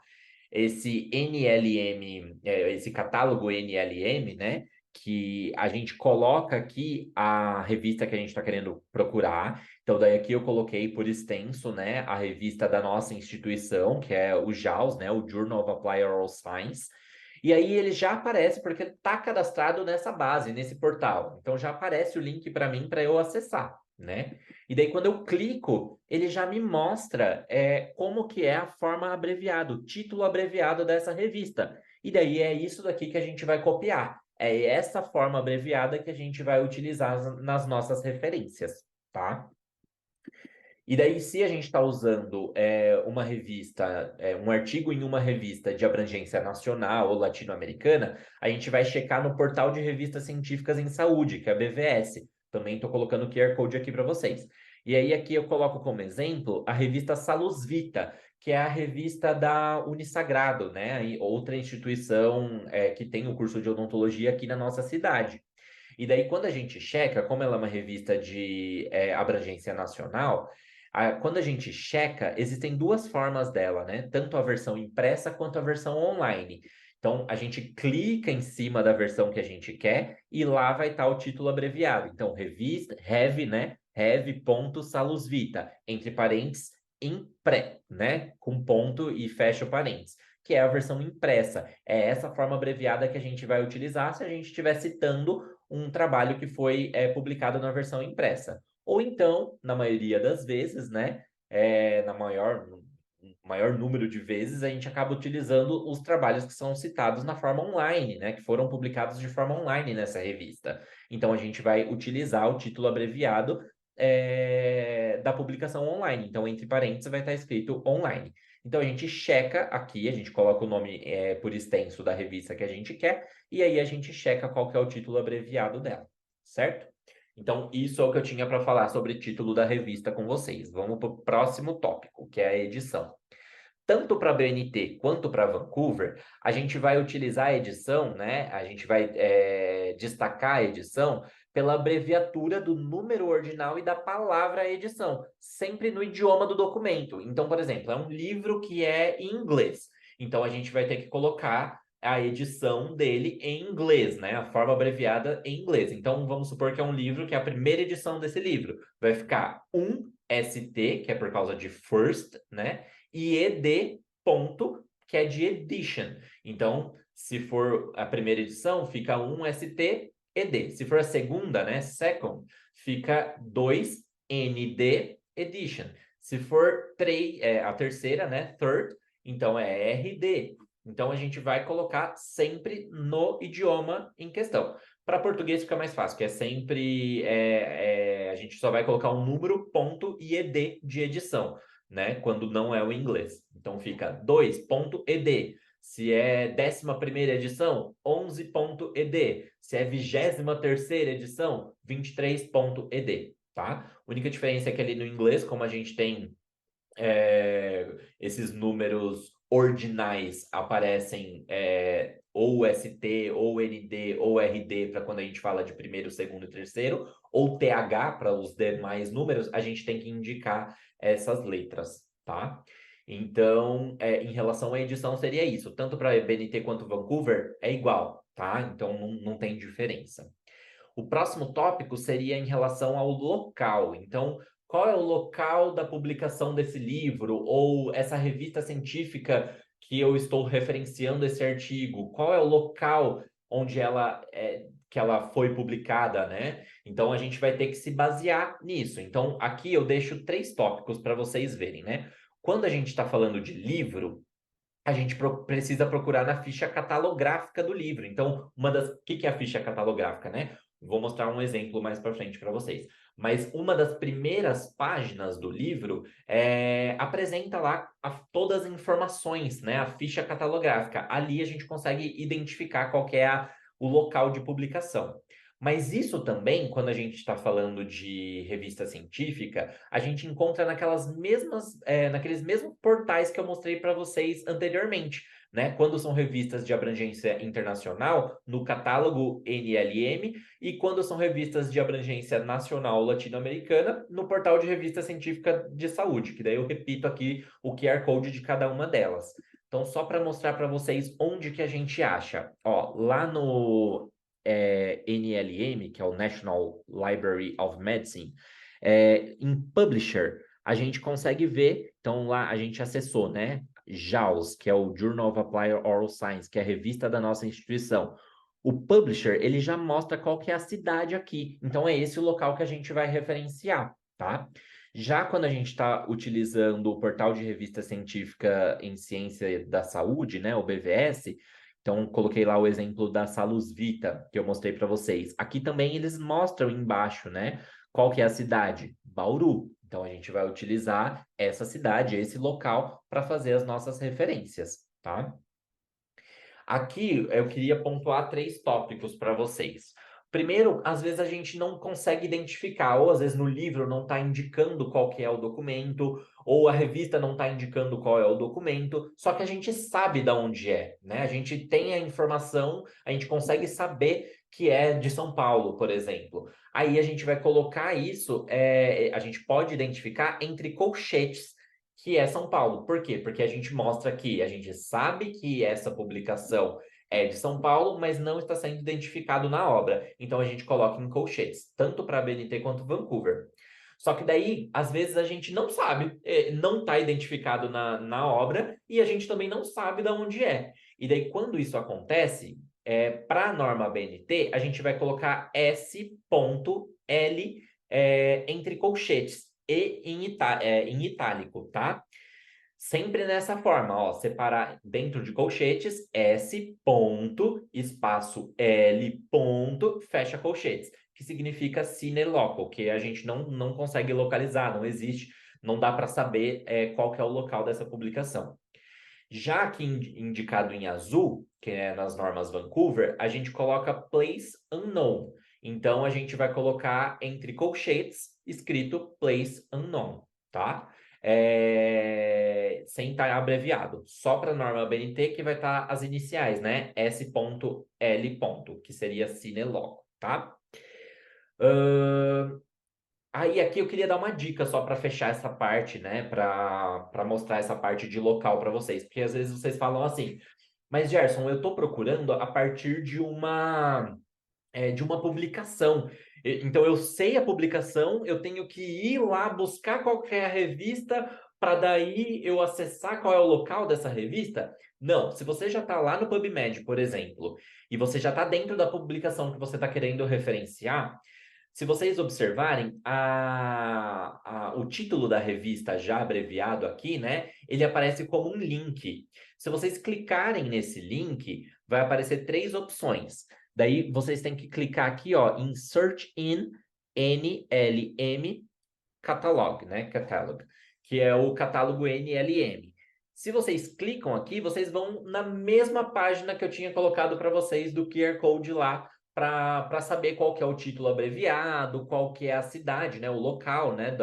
A: esse NLM, esse catálogo NLM, né? Que a gente coloca aqui a revista que a gente está querendo procurar. Então, daí aqui eu coloquei por extenso, né, a revista da nossa instituição, que é o JAWS, né, o Journal of Applied Oral Science. E aí ele já aparece porque está cadastrado nessa base, nesse portal. Então já aparece o link para mim para eu acessar, né? E daí quando eu clico, ele já me mostra como que é a forma abreviada, o título abreviado dessa revista. E daí é isso daqui que a gente vai copiar. É essa forma abreviada que a gente vai utilizar nas nossas referências, tá? E daí, se a gente está usando uma revista, um artigo em uma revista de abrangência nacional ou latino-americana, a gente vai checar no portal de revistas científicas em saúde, que é a BVS. Também estou colocando o QR Code aqui para vocês. E aí, aqui eu coloco como exemplo a revista Salus Vita, que é a revista da Unisagrado, né? E outra instituição que tem o curso de odontologia aqui na nossa cidade. E daí, quando a gente checa, como ela é uma revista de abrangência nacional, quando a gente checa, existem duas formas dela, né? Tanto a versão impressa quanto a versão online. Então, a gente clica em cima da versão que a gente quer e lá vai estar o título abreviado. Então, revista, Rev, né? Rev.salusvita, entre parênteses, impré, né? Com ponto e fecha o parênteses, que é a versão impressa. É essa forma abreviada que a gente vai utilizar se a gente estiver citando um trabalho que foi publicado na versão impressa. Ou então, na maioria das vezes, né, maior número de vezes, a gente acaba utilizando os trabalhos que são citados na forma online, né, que foram publicados de forma online nessa revista. Então, a gente vai utilizar o título abreviado da publicação online. Então, entre parênteses, vai estar escrito online. Então, a gente checa aqui, a gente coloca o nome por extenso da revista que a gente quer, e aí a gente checa qual que é o título abreviado dela, certo? Então, isso é o que eu tinha para falar sobre título da revista com vocês. Vamos para o próximo tópico, que é a edição. Tanto para BNT quanto para Vancouver, a gente vai utilizar a edição, né? A gente vai destacar a edição pela abreviatura do número ordinal e da palavra edição, sempre no idioma do documento. Então, por exemplo, é um livro que é em inglês. Então, a gente vai ter que colocar a edição dele em inglês, né? A forma abreviada em inglês. Então, vamos supor que é um livro que é a primeira edição desse livro. Vai ficar um ST, que é por causa de first, né? E ED ponto, que é de edition. Então, se for a primeira edição, fica 1 ST ED. Se for a segunda, né, second, fica 2 ND edition. Se for a terceira, né, third, então é RD. Então, a gente vai colocar sempre no idioma em questão. Para português fica mais fácil, que é sempre... a gente só vai colocar um número, ponto e ED de edição, né? Quando não é o inglês. Então, fica 2.ed. Se é 11ª edição, 11.ed. Se é 23ª edição, 23.ed, tá? A única diferença é que ali no inglês, como a gente tem esses números ordinais aparecem ou ST, ou ND, ou RD para quando a gente fala de primeiro, segundo e terceiro, ou TH para os demais números, a gente tem que indicar essas letras, tá? Então, em relação à edição, seria isso. Tanto para BNT quanto Vancouver é igual, tá? Então, não tem diferença. O próximo tópico seria em relação ao local. Então, qual é o local da publicação desse livro ou essa revista científica que eu estou referenciando esse artigo? Qual é o local onde que ela foi publicada, né? Então, a gente vai ter que se basear nisso. Então, aqui eu deixo 3 tópicos para vocês verem, né? Quando a gente está falando de livro, a gente precisa procurar na ficha catalográfica do livro. Então, o que é a ficha catalográfica, né? Vou mostrar um exemplo mais para frente para vocês. Mas uma das primeiras páginas do livro apresenta lá todas as informações, né? A ficha catalográfica. Ali a gente consegue identificar qual que é o local de publicação. Mas isso também, quando a gente está falando de revista científica, a gente encontra naqueles mesmos portais que eu mostrei para vocês anteriormente, né? Quando são revistas de abrangência internacional, no catálogo NLM, e quando são revistas de abrangência nacional latino-americana, no portal de revista científica de saúde, que daí eu repito aqui o QR Code de cada uma delas. Então, só para mostrar para vocês onde que a gente acha. Ó, lá no NLM, que é o National Library of Medicine, em Publisher, a gente consegue ver, então lá a gente acessou, né? JAWS, que é o Journal of Applied Oral Science, que é a revista da nossa instituição. O Publisher, ele já mostra qual que é a cidade aqui. Então, é esse o local que a gente vai referenciar, tá? Já quando a gente está utilizando o portal de revista científica em ciência da saúde, né, o BVS, então coloquei lá o exemplo da Salus Vita, que eu mostrei para vocês. Aqui também eles mostram embaixo, né, qual que é a cidade? Bauru. Então a gente vai utilizar essa cidade, esse local, para fazer as nossas referências, tá? Aqui eu queria pontuar 3 tópicos para vocês. Primeiro, às vezes a gente não consegue identificar, ou às vezes no livro não está indicando qual que é o documento, ou a revista não está indicando qual é o documento, só que a gente sabe de onde é, né? A gente tem a informação, a gente consegue saber que é de São Paulo, por exemplo. Aí a gente vai colocar isso, a gente pode identificar entre colchetes que é São Paulo. Por quê? Porque a gente mostra que a gente sabe que essa publicação é de São Paulo, mas não está sendo identificado na obra. Então a gente coloca em colchetes, tanto para BNT quanto Vancouver. Só que daí, às vezes, a gente não sabe, não está identificado na obra e a gente também não sabe de onde é. E daí, quando isso acontece, para a norma BNT, a gente vai colocar S.L entre colchetes e em itálico, tá? Sempre nessa forma, ó, separar dentro de colchetes, S ponto, espaço L ponto, fecha colchetes, que significa sine loco, que a gente não consegue localizar, não existe, não dá para saber qual que é o local dessa publicação. Já aqui indicado em azul, que é nas normas Vancouver, a gente coloca place unknown. Então, a gente vai colocar entre colchetes, escrito place unknown, tá? Sem estar abreviado. Só para a norma BNT que vai estar as iniciais, né? S.L. que seria sine loco, tá? Aí aqui eu queria dar uma dica só para fechar essa parte, né? Para mostrar essa parte de local para vocês. Porque às vezes vocês falam assim, mas Gerson, eu estou procurando a partir de uma publicação. Então eu sei a publicação, eu tenho que ir lá buscar qual que é a revista para daí eu acessar qual é o local dessa revista? Não, se você já está lá no PubMed, por exemplo, e você já está dentro da publicação que você está querendo referenciar, se vocês observarem, o título da revista, já abreviado aqui, né? Ele aparece como um link. Se vocês clicarem nesse link, vai aparecer 3 opções. Daí vocês têm que clicar aqui, ó, em Search in NLM Catalog, né? Catalog, que é o catálogo NLM. Se vocês clicam aqui, vocês vão na mesma página que eu tinha colocado para vocês do QR Code lá para saber qual que é o título abreviado, qual que é a cidade, né, o local, né,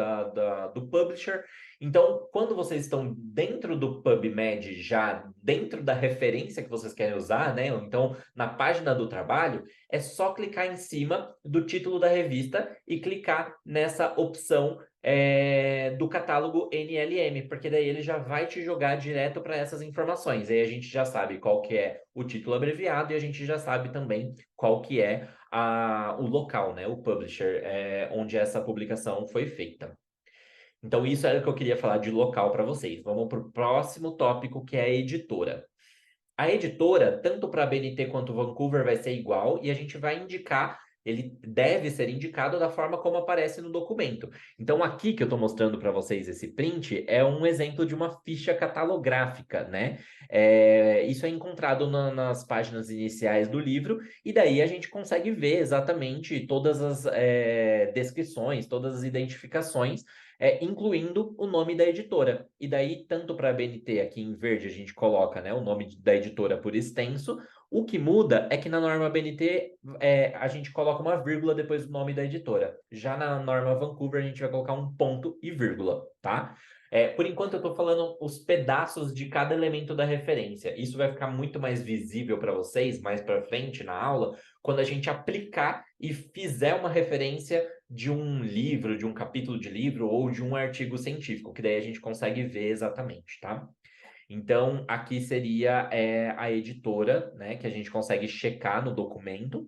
A: do publisher. Então, quando vocês estão dentro do PubMed, já dentro da referência que vocês querem usar, né, ou então na página do trabalho, é só clicar em cima do título da revista e clicar nessa opção do catálogo NLM, porque daí ele já vai te jogar direto para essas informações. Aí a gente já sabe qual que é o título abreviado e a gente já sabe também qual que é o local, né, o publisher, onde essa publicação foi feita. Então, isso era o que eu queria falar de local para vocês. Vamos para o próximo tópico, que é a editora. A editora, tanto para a BNT quanto Vancouver, vai ser igual e a gente vai indicar, ele deve ser indicado da forma como aparece no documento. Então, aqui que eu estou mostrando para vocês esse print é um exemplo de uma ficha catalográfica, né? Isso é encontrado nas páginas iniciais do livro e daí a gente consegue ver exatamente todas as descrições, todas as identificações incluindo o nome da editora. E daí, tanto para a BNT, aqui em verde, a gente coloca, né, o nome da editora por extenso. O que muda é que na norma BNT a gente coloca uma vírgula depois do nome da editora. Já na norma Vancouver, a gente vai colocar um ponto e vírgula, tá? Por enquanto, eu estou falando os pedaços de cada elemento da referência. Isso vai ficar muito mais visível para vocês mais para frente na aula, quando a gente aplicar e fizer uma referência de um livro, de um capítulo de livro ou de um artigo científico, que daí a gente consegue ver exatamente, tá? Então, aqui seria a editora, né, que a gente consegue checar no documento.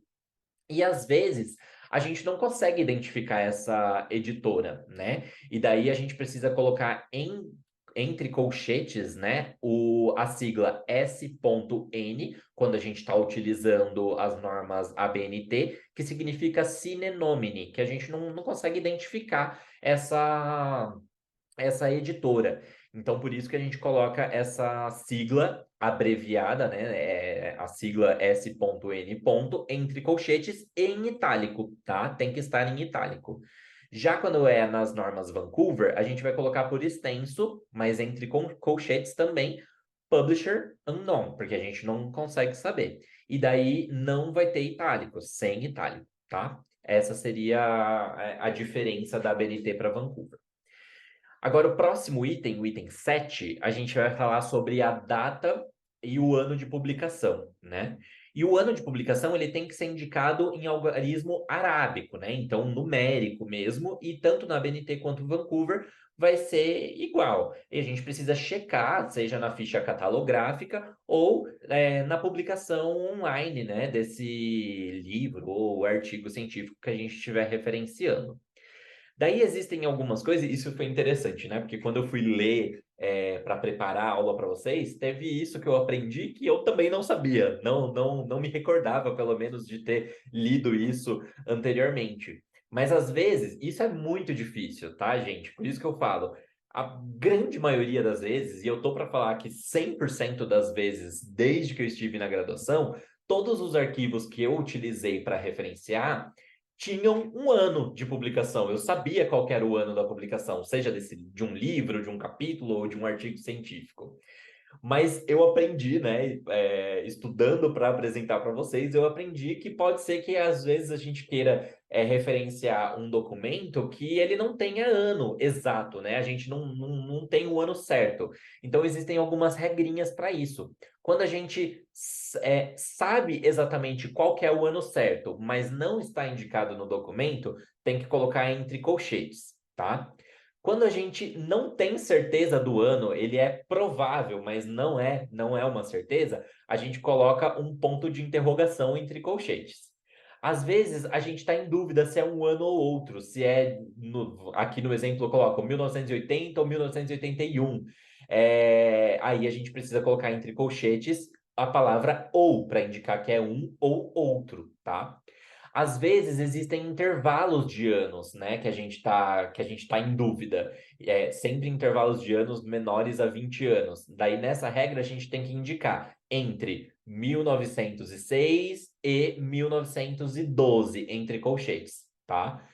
A: E às vezes a gente não consegue identificar essa editora, né? E daí a gente precisa colocar entre colchetes, né, a sigla S.N, quando a gente está utilizando as normas ABNT, que significa sine nomine, que a gente não consegue identificar essa editora. Então, por isso que a gente coloca essa sigla abreviada, né? A sigla S.N. entre colchetes em itálico, tá? Tem que estar em itálico. Já quando é nas normas Vancouver, a gente vai colocar por extenso, mas entre colchetes também, publisher unknown, porque a gente não consegue saber. E daí não vai ter itálico, sem itálico, tá? Essa seria a diferença da ABNT para Vancouver. Agora, o próximo item, o item 7, a gente vai falar sobre a data e o ano de publicação, né? E o ano de publicação, ele tem que ser indicado em algarismo arábico, né? Então, numérico mesmo, e tanto na BNT quanto em Vancouver vai ser igual. E a gente precisa checar, seja na ficha catalográfica ou na publicação online, né? Desse livro ou artigo científico que a gente estiver referenciando. Daí existem algumas coisas, e isso foi interessante, né? Porque quando eu fui ler para preparar a aula para vocês, teve isso que eu aprendi que eu também não sabia, não me recordava, pelo menos, de ter lido isso anteriormente. Mas às vezes isso é muito difícil, tá, gente? Por isso que eu falo, a grande maioria das vezes, e eu tô para falar que 100% das vezes, desde que eu estive na graduação, todos os arquivos que eu utilizei para referenciar tinham um ano de publicação. Eu sabia qual que era o ano da publicação, seja de um livro, de um capítulo ou de um artigo científico. Mas eu aprendi, né, estudando para apresentar para vocês, eu aprendi que pode ser que às vezes a gente queira referenciar um documento que ele não tenha ano exato, né? A gente não tem o ano certo. Então existem algumas regrinhas para isso. Quando a gente sabe exatamente qual que é o ano certo, mas não está indicado no documento, tem que colocar entre colchetes, tá? Quando a gente não tem certeza do ano, ele é provável, mas não é uma certeza, a gente coloca um ponto de interrogação entre colchetes. Às vezes a gente está em dúvida se é um ano ou outro, se aqui no exemplo eu coloco 1980 ou 1981. Aí a gente precisa colocar entre colchetes a palavra ou para indicar que é um ou outro, tá? Às vezes existem intervalos de anos, né, que a gente tá em dúvida. Sempre intervalos de anos menores a 20 anos. Daí, nessa regra, a gente tem que indicar entre 1906 e 1912, entre colchetes, tá?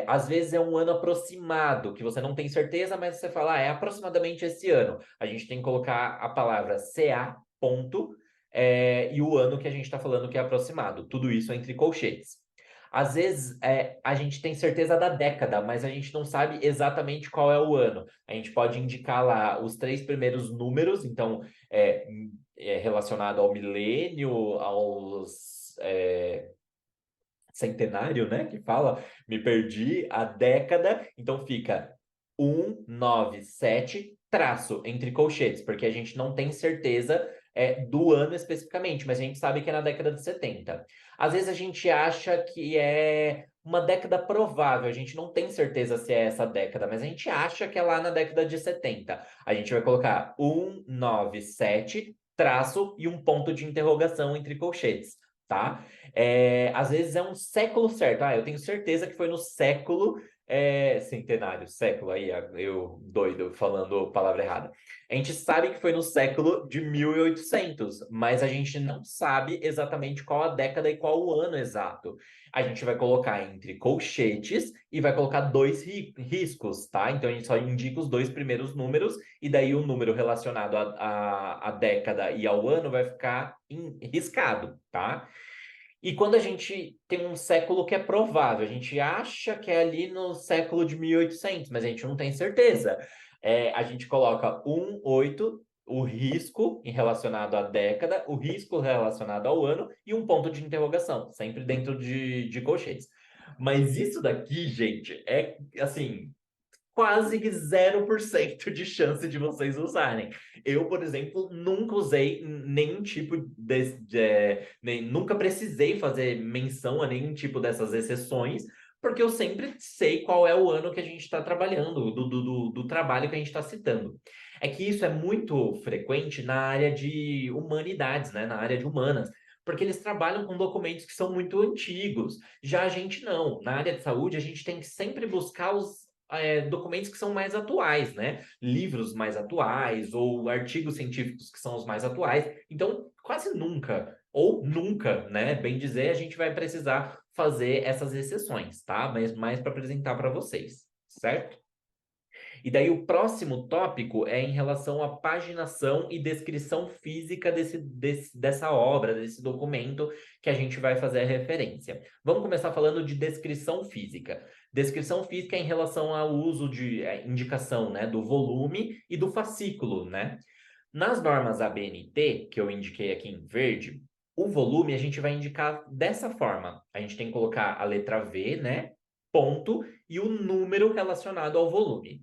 A: Às vezes é um ano aproximado, que você não tem certeza, mas você fala, é aproximadamente esse ano. A gente tem que colocar a palavra CA, ponto, e o ano que a gente está falando que é aproximado. Tudo isso entre colchetes. Às vezes a gente tem certeza da década, mas a gente não sabe exatamente qual é o ano. A gente pode indicar lá os 3 primeiros números, então relacionado ao milênio, aos centenário, né? Que fala, me perdi, a década, então fica 197 traço entre colchetes, porque a gente não tem certeza do ano especificamente, mas a gente sabe que é na década de 70. Às vezes a gente acha que é uma década provável, a gente não tem certeza se é essa década, mas a gente acha que é lá na década de 70. A gente vai colocar 197 traço e um ponto de interrogação entre colchetes, tá? Às vezes é um século certo. Eu tenho certeza que foi no século Centenário, século, aí eu doido falando palavra errada. A gente sabe que foi no século de 1800, mas a gente não sabe exatamente qual a década e qual o ano exato. A gente vai colocar entre colchetes e vai colocar dois riscos, tá? Então a gente só indica os dois primeiros números e daí o número relacionado à década e ao ano vai ficar riscado, tá? E quando a gente tem um século que é provável, a gente acha que é ali no século de 1800, mas a gente não tem certeza. A gente coloca 8, o risco em relacionado à década, o risco relacionado ao ano e um ponto de interrogação, sempre dentro de colchetes. Mas isso daqui, gente, é assim, quase que 0% de chance de vocês usarem. Eu, por exemplo, nunca usei nenhum tipo nunca precisei fazer menção a nenhum tipo dessas exceções, porque eu sempre sei qual é o ano que a gente está trabalhando, do trabalho que a gente está citando. É que isso é muito frequente na área de humanidades, né? Na área de humanas. Porque eles trabalham com documentos que são muito antigos. Já a gente não. Na área de saúde, a gente tem que sempre buscar os documentos que são mais atuais, né? Livros mais atuais ou artigos científicos que são os mais atuais. Então, quase nunca, ou nunca, né? Bem dizer, a gente vai precisar fazer essas exceções, tá? Mas mais para apresentar para vocês, certo? E daí o próximo tópico é em relação à paginação e descrição física dessa obra, desse documento que a gente vai fazer a referência. Vamos começar falando de descrição física. Descrição física é em relação ao uso de indicação, né, do volume e do fascículo, né? Nas normas ABNT, que eu indiquei aqui em verde, o volume a gente vai indicar dessa forma. A gente tem que colocar a letra V, né? Ponto, e o número relacionado ao volume.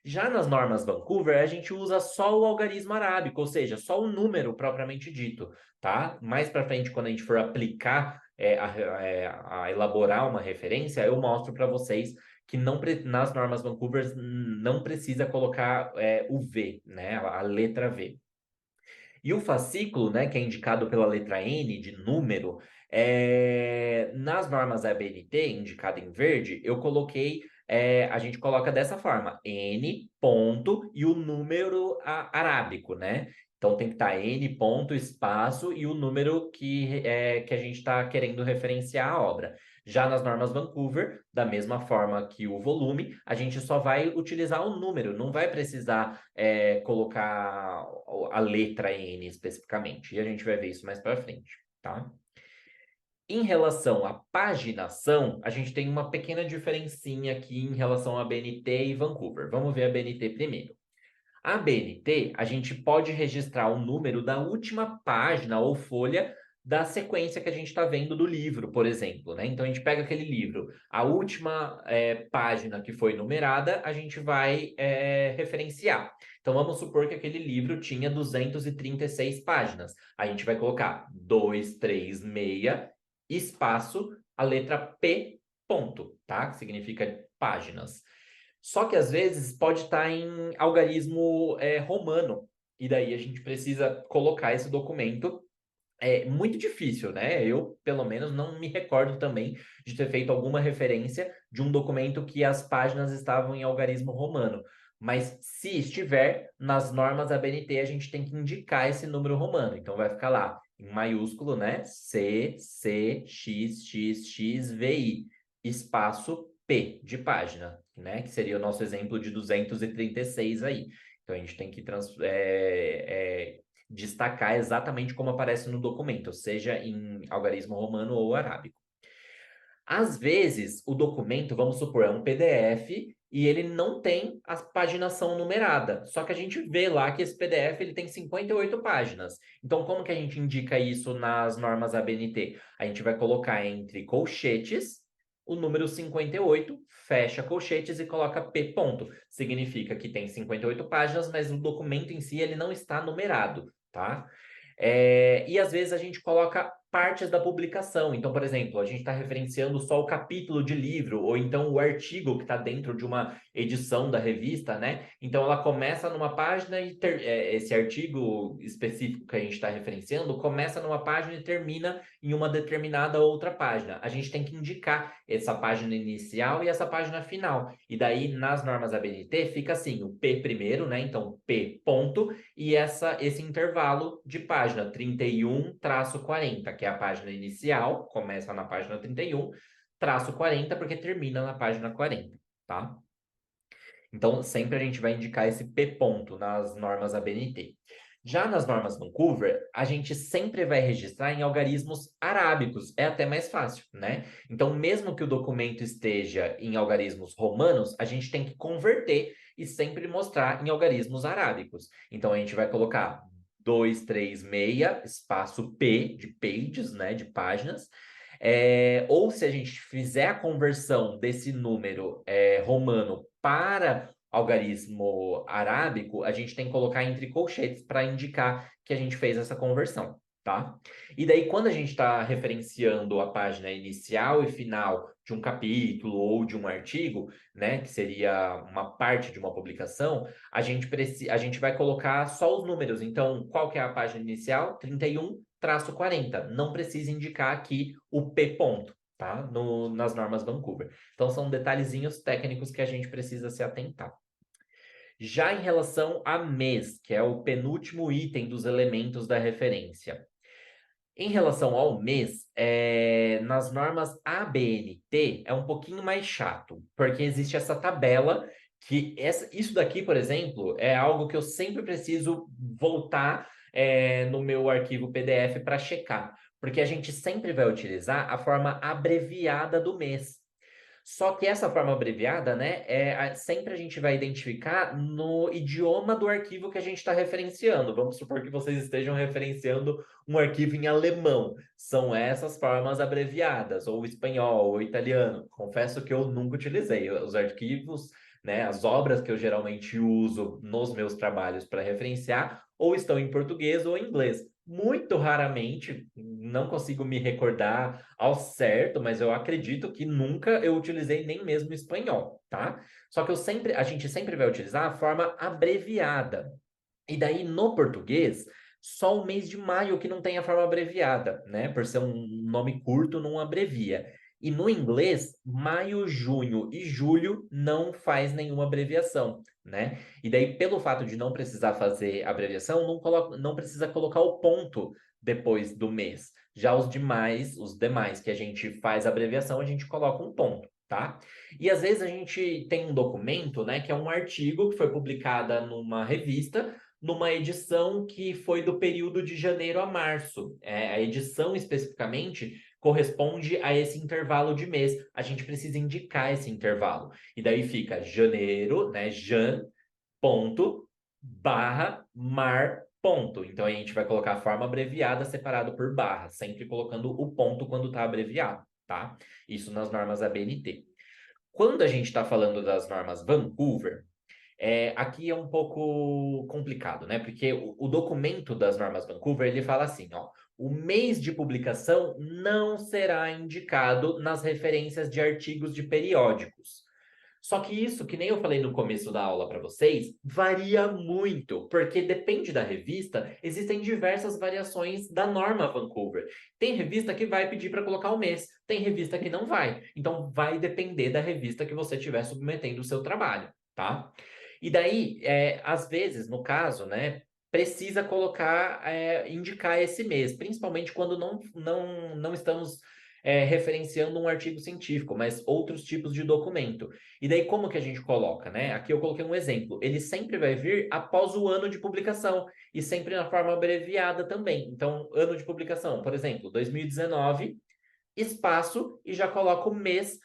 A: Já nas normas Vancouver, a gente usa só o algarismo arábico, ou seja, só o número propriamente dito, tá? Mais para frente, quando a gente for aplicar, a elaborar uma referência, eu mostro para vocês que nas normas Vancouver não precisa colocar o V, né? A letra V. E o fascículo, né, que é indicado pela letra N de número, nas normas ABNT, indicado em verde, eu coloquei, a gente coloca dessa forma, N ponto e o número arábico, né? Então tem que estar N ponto, espaço e o número que a gente está querendo referenciar a obra. Já nas normas Vancouver, da mesma forma que o volume, a gente só vai utilizar o número, não vai precisar colocar a letra N especificamente. E a gente vai ver isso mais para frente, tá? Em relação à paginação, a gente tem uma pequena diferencinha aqui em relação a BNT e Vancouver. Vamos ver a BNT primeiro. A BNT, a gente pode registrar o número da última página ou folha da sequência que a gente está vendo do livro, por exemplo, né? Então a gente pega aquele livro, a última página que foi numerada, a gente vai referenciar. Então vamos supor que aquele livro tinha 236 páginas. A gente vai colocar 236 espaço a letra P ponto, tá? Que significa páginas. Só que às vezes pode estar em algarismo romano, e daí a gente precisa colocar esse documento. É muito difícil, né? Eu, pelo menos, não me recordo também de ter feito alguma referência de um documento que as páginas estavam em algarismo romano. Mas se estiver nas normas ABNT, a gente tem que indicar esse número romano. Então vai ficar lá em maiúsculo, né? C, C, X, X, X, VI, espaço P de página, né? Que seria o nosso exemplo de 236 aí. Então a gente tem que destacar exatamente como aparece no documento, seja em algarismo romano ou arábico. Às vezes, o documento, vamos supor, é um PDF e ele não tem a paginação numerada. Só que a gente vê lá que esse PDF ele tem 58 páginas. Então, como que a gente indica isso nas normas ABNT? A gente vai colocar entre colchetes o número 58, fecha colchetes e coloca P ponto. Significa que tem 58 páginas, mas o documento em si ele não está numerado, tá? E às vezes a gente coloca partes da publicação. Então, por exemplo, a gente está referenciando só o capítulo de livro, ou então o artigo que está dentro de uma edição da revista, né? Então, ela começa numa página e esse artigo específico que a gente está referenciando começa numa página e termina em uma determinada outra página. A gente tem que indicar essa página inicial e essa página final. E daí, nas normas ABNT, fica assim, o P primeiro, né? Então, P ponto, e esse intervalo de página 31-40, que é a página inicial, começa na página 31, traço 40, porque termina na página 40, tá? Então, sempre a gente vai indicar esse P ponto nas normas ABNT. Já nas normas Vancouver, a gente sempre vai registrar em algarismos arábicos, é até mais fácil, né? Então, mesmo que o documento esteja em algarismos romanos, a gente tem que converter e sempre mostrar em algarismos arábicos. Então, a gente vai colocar 236, espaço P, de pages, né, de páginas. Ou se a gente fizer a conversão desse número romano para algarismo arábico, a gente tem que colocar entre colchetes para indicar que a gente fez essa conversão, tá? E daí, quando a gente está referenciando a página inicial e final de um capítulo ou de um artigo, né, que seria uma parte de uma publicação, a gente vai colocar só os números. Então, qual que é a página inicial? 31-40. Não precisa indicar aqui o P ponto, tá? Nas normas Vancouver. Então, são detalhezinhos técnicos que a gente precisa se atentar. Já em relação a mês, que é o penúltimo item dos elementos da referência. Em relação ao mês, nas normas ABNT é um pouquinho mais chato, porque existe essa tabela isso daqui, por exemplo, é algo que eu sempre preciso voltar no meu arquivo PDF para checar, porque a gente sempre vai utilizar a forma abreviada do mês. Só que essa forma abreviada, né, sempre a gente vai identificar no idioma do arquivo que a gente está referenciando. Vamos supor que vocês estejam referenciando um arquivo em alemão. São essas formas abreviadas, ou espanhol, ou italiano. Confesso que eu nunca utilizei. Os arquivos, né, as obras que eu geralmente uso nos meus trabalhos para referenciar, ou estão em português ou em inglês. Muito raramente, não consigo me recordar ao certo, mas eu acredito que nunca eu utilizei nem mesmo espanhol, tá? Só que a gente sempre vai utilizar a forma abreviada. E daí, no português, só o mês de maio que não tem a forma abreviada, né? Por ser um nome curto, não abrevia. E no inglês, maio, junho e julho não faz nenhuma abreviação, né? E daí, pelo fato de não precisar fazer abreviação, não precisa colocar o ponto depois do mês. Já os demais que a gente faz abreviação, a gente coloca um ponto, tá? E às vezes a gente tem um documento, né, que é um artigo que foi publicado numa revista, numa edição que foi do período de janeiro a março. A edição especificamente corresponde a esse intervalo de mês. A gente precisa indicar esse intervalo. E daí fica janeiro, né, jan, ponto, barra, mar, ponto. Então a gente vai colocar a forma abreviada separado por barra, sempre colocando o ponto quando está abreviado, tá? Isso nas normas ABNT. Quando a gente está falando das normas Vancouver, aqui é um pouco complicado, né? Porque o documento das normas Vancouver, ele fala assim, ó, o mês de publicação não será indicado nas referências de artigos de periódicos. Só que isso, que nem eu falei no começo da aula para vocês, varia muito, porque depende da revista, existem diversas variações da norma Vancouver. Tem revista que vai pedir para colocar o mês, tem revista que não vai. Então, vai depender da revista que você estiver submetendo o seu trabalho, tá? E daí, às vezes, no caso, né, precisa colocar, indicar esse mês, principalmente quando não estamos referenciando um artigo científico, mas outros tipos de documento. E daí, como que a gente coloca, né? Aqui eu coloquei um exemplo. Ele sempre vai vir após o ano de publicação e sempre na forma abreviada também. Então, ano de publicação, por exemplo, 2019, espaço, e já coloca o mês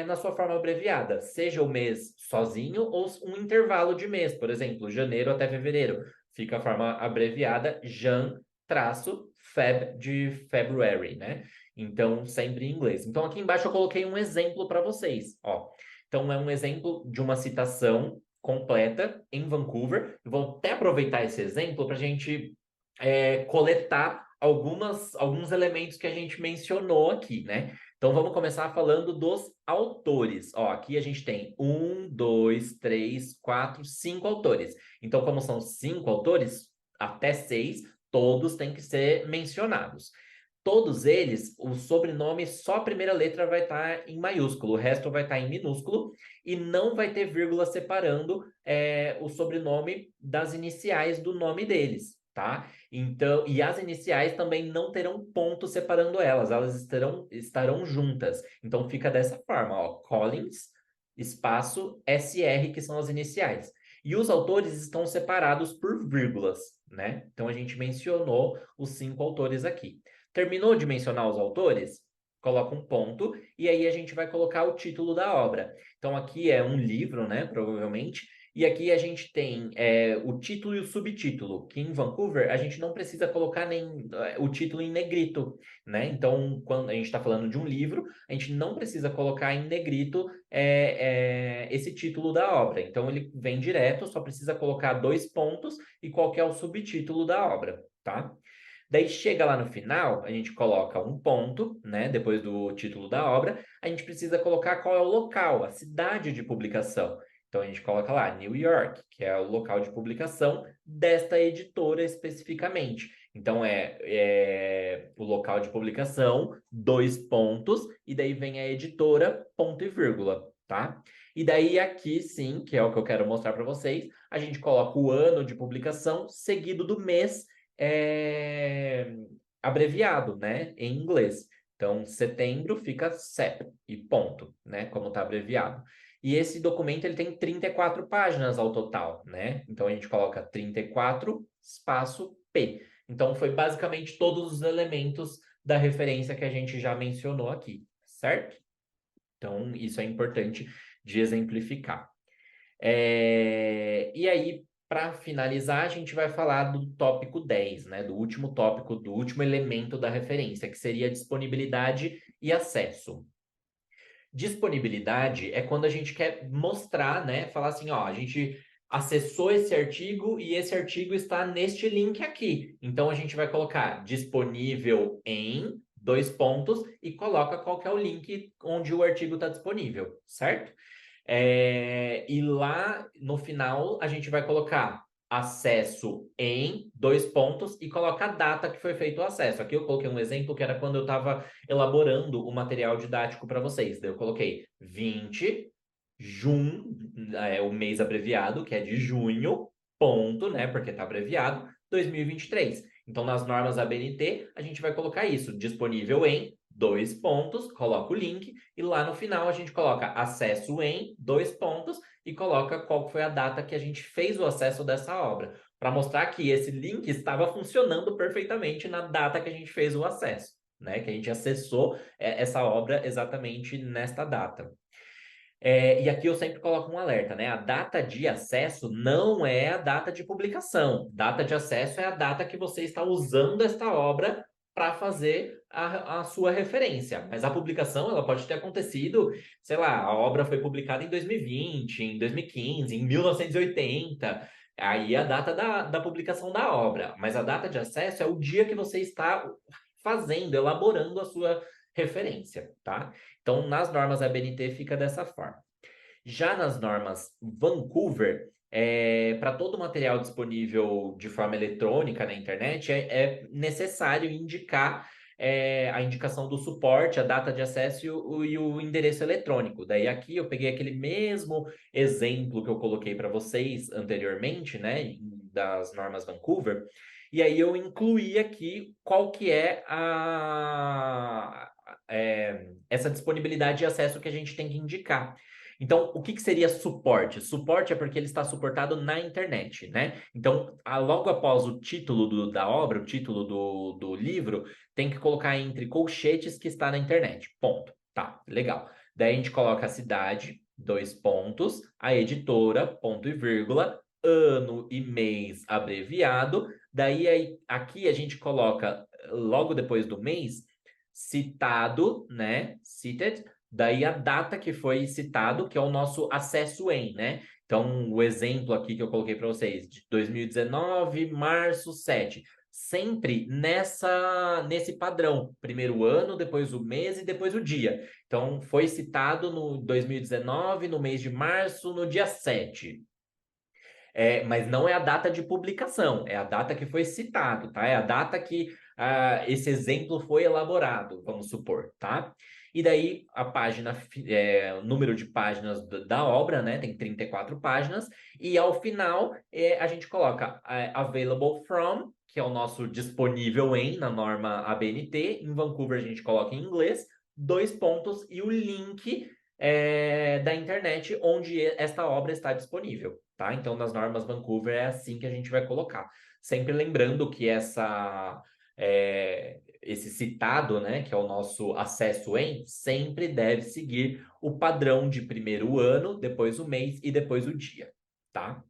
A: na sua forma abreviada, seja o mês sozinho ou um intervalo de mês, por exemplo, janeiro até fevereiro. Fica a forma abreviada Jan-Feb de February, né? Então, sempre em inglês. Então, aqui embaixo eu coloquei um exemplo para vocês, ó. Então, é um exemplo de uma citação completa em Vancouver. Eu vou até aproveitar esse exemplo para a gente coletar alguns elementos que a gente mencionou aqui, né? Então vamos começar falando dos autores. Ó, aqui a gente tem 5 autores. Então, como são 5 autores, até 6, todos têm que ser mencionados. Todos eles, o sobrenome, só a primeira letra vai estar em maiúsculo, o resto vai estar em minúsculo, e não vai ter vírgula separando o sobrenome das iniciais do nome deles, tá? Então, e as iniciais também não terão ponto separando elas, elas estarão juntas. Então fica dessa forma, ó, Collins, espaço SR, que são as iniciais. E os autores estão separados por vírgulas, né? Então a gente mencionou os 5 autores aqui. Terminou de mencionar os autores? Coloca um ponto e aí a gente vai colocar o título da obra. Então aqui é um livro, né? Provavelmente. E aqui a gente tem o título e o subtítulo, que em Vancouver a gente não precisa colocar nem o título em negrito, né? Então, quando a gente está falando de um livro, a gente não precisa colocar em negrito esse título da obra. Então, ele vem direto, só precisa colocar 2 pontos e qual que é o subtítulo da obra, tá? Daí chega lá no final, a gente coloca um ponto, né? Depois do título da obra, a gente precisa colocar qual é o local, a cidade de publicação. Então a gente coloca lá New York, que é o local de publicação desta editora especificamente. Então é o local de publicação, 2 pontos, e daí vem a editora, ponto e vírgula, tá? E daí aqui sim, que é o que eu quero mostrar para vocês, a gente coloca o ano de publicação seguido do mês é, abreviado, né, em inglês. Então, setembro fica SEP e ponto, né, como está abreviado. E esse documento ele tem 34 páginas ao total, né? Então a gente coloca 34 espaço P. Então foi basicamente todos os elementos da referência que a gente já mencionou aqui, certo? Então isso é importante de exemplificar. E aí, para finalizar, a gente vai falar do tópico 10, né? Do último tópico, do último elemento da referência, que seria disponibilidade e acesso. Disponibilidade é quando a gente quer mostrar, né? Falar assim, ó, a gente acessou esse artigo e esse artigo está neste link aqui. Então a gente vai colocar disponível em 2 pontos e coloca qual que é o link onde o artigo está disponível, certo? E lá no final a gente vai colocar acesso em 2 pontos e coloca a data que foi feito o acesso. Aqui eu coloquei um exemplo que era quando eu estava elaborando o material didático para vocês. Daí eu coloquei 20, o mês abreviado, que é de junho, ponto, né? Porque está abreviado, 2023. Então, nas normas ABNT, a gente vai colocar isso, disponível em 2 pontos, coloca o link, e lá no final a gente coloca acesso em 2 pontos e coloca qual foi a data que a gente fez o acesso dessa obra, para mostrar que esse link estava funcionando perfeitamente na data que a gente fez o acesso, né? Que a gente acessou essa obra exatamente nesta data. E aqui eu sempre coloco um alerta, né? A data de acesso não é a data de publicação. Data de acesso é a data que você está usando esta obra para fazer a sua referência. Mas a publicação, ela pode ter acontecido, sei lá, a obra foi publicada em 2020, em 2015, em 1980. Aí é a data da publicação da obra. Mas a data de acesso é o dia que você está fazendo, elaborando a sua referência, tá? Então, nas normas ABNT fica dessa forma. Já nas normas Vancouver, para todo material disponível de forma eletrônica na internet, é necessário indicar a indicação do suporte, a data de acesso e o endereço eletrônico. Daí aqui eu peguei aquele mesmo exemplo que eu coloquei para vocês anteriormente, né, das normas Vancouver, e aí eu incluí aqui qual que é essa disponibilidade de acesso que a gente tem que indicar. Então, o que seria suporte? Suporte é porque ele está suportado na internet, né? Então, logo após o título da obra, o título do livro, tem que colocar entre colchetes que está na internet. Ponto. Tá, legal. Daí a gente coloca a cidade, 2 pontos, a editora, ponto e vírgula, ano e mês abreviado. Daí aqui a gente coloca, logo depois do mês, citado, né? Cited. Daí a data que foi citado, que é o nosso acesso em, né? Então, o exemplo aqui que eu coloquei para vocês, de 2019, março 7. sempre nesse padrão. Primeiro o ano, depois o mês e depois o dia. Então, foi citado no 2019, no mês de março, no dia 7. Mas não é a data de publicação, é a data que foi citado, tá? É a data que esse exemplo foi elaborado, vamos supor, tá? E daí a página, o número de páginas da obra, né? Tem 34 páginas, e ao final a gente coloca available from, que é o nosso disponível em, na norma ABNT. Em Vancouver a gente coloca em inglês, dois pontos e o link da internet onde esta obra está disponível, tá? Então, nas normas Vancouver é assim que a gente vai colocar. Sempre lembrando que esse citado, né, que é o nosso acesso em, sempre deve seguir o padrão de primeiro o ano, depois o mês e depois o dia, tá?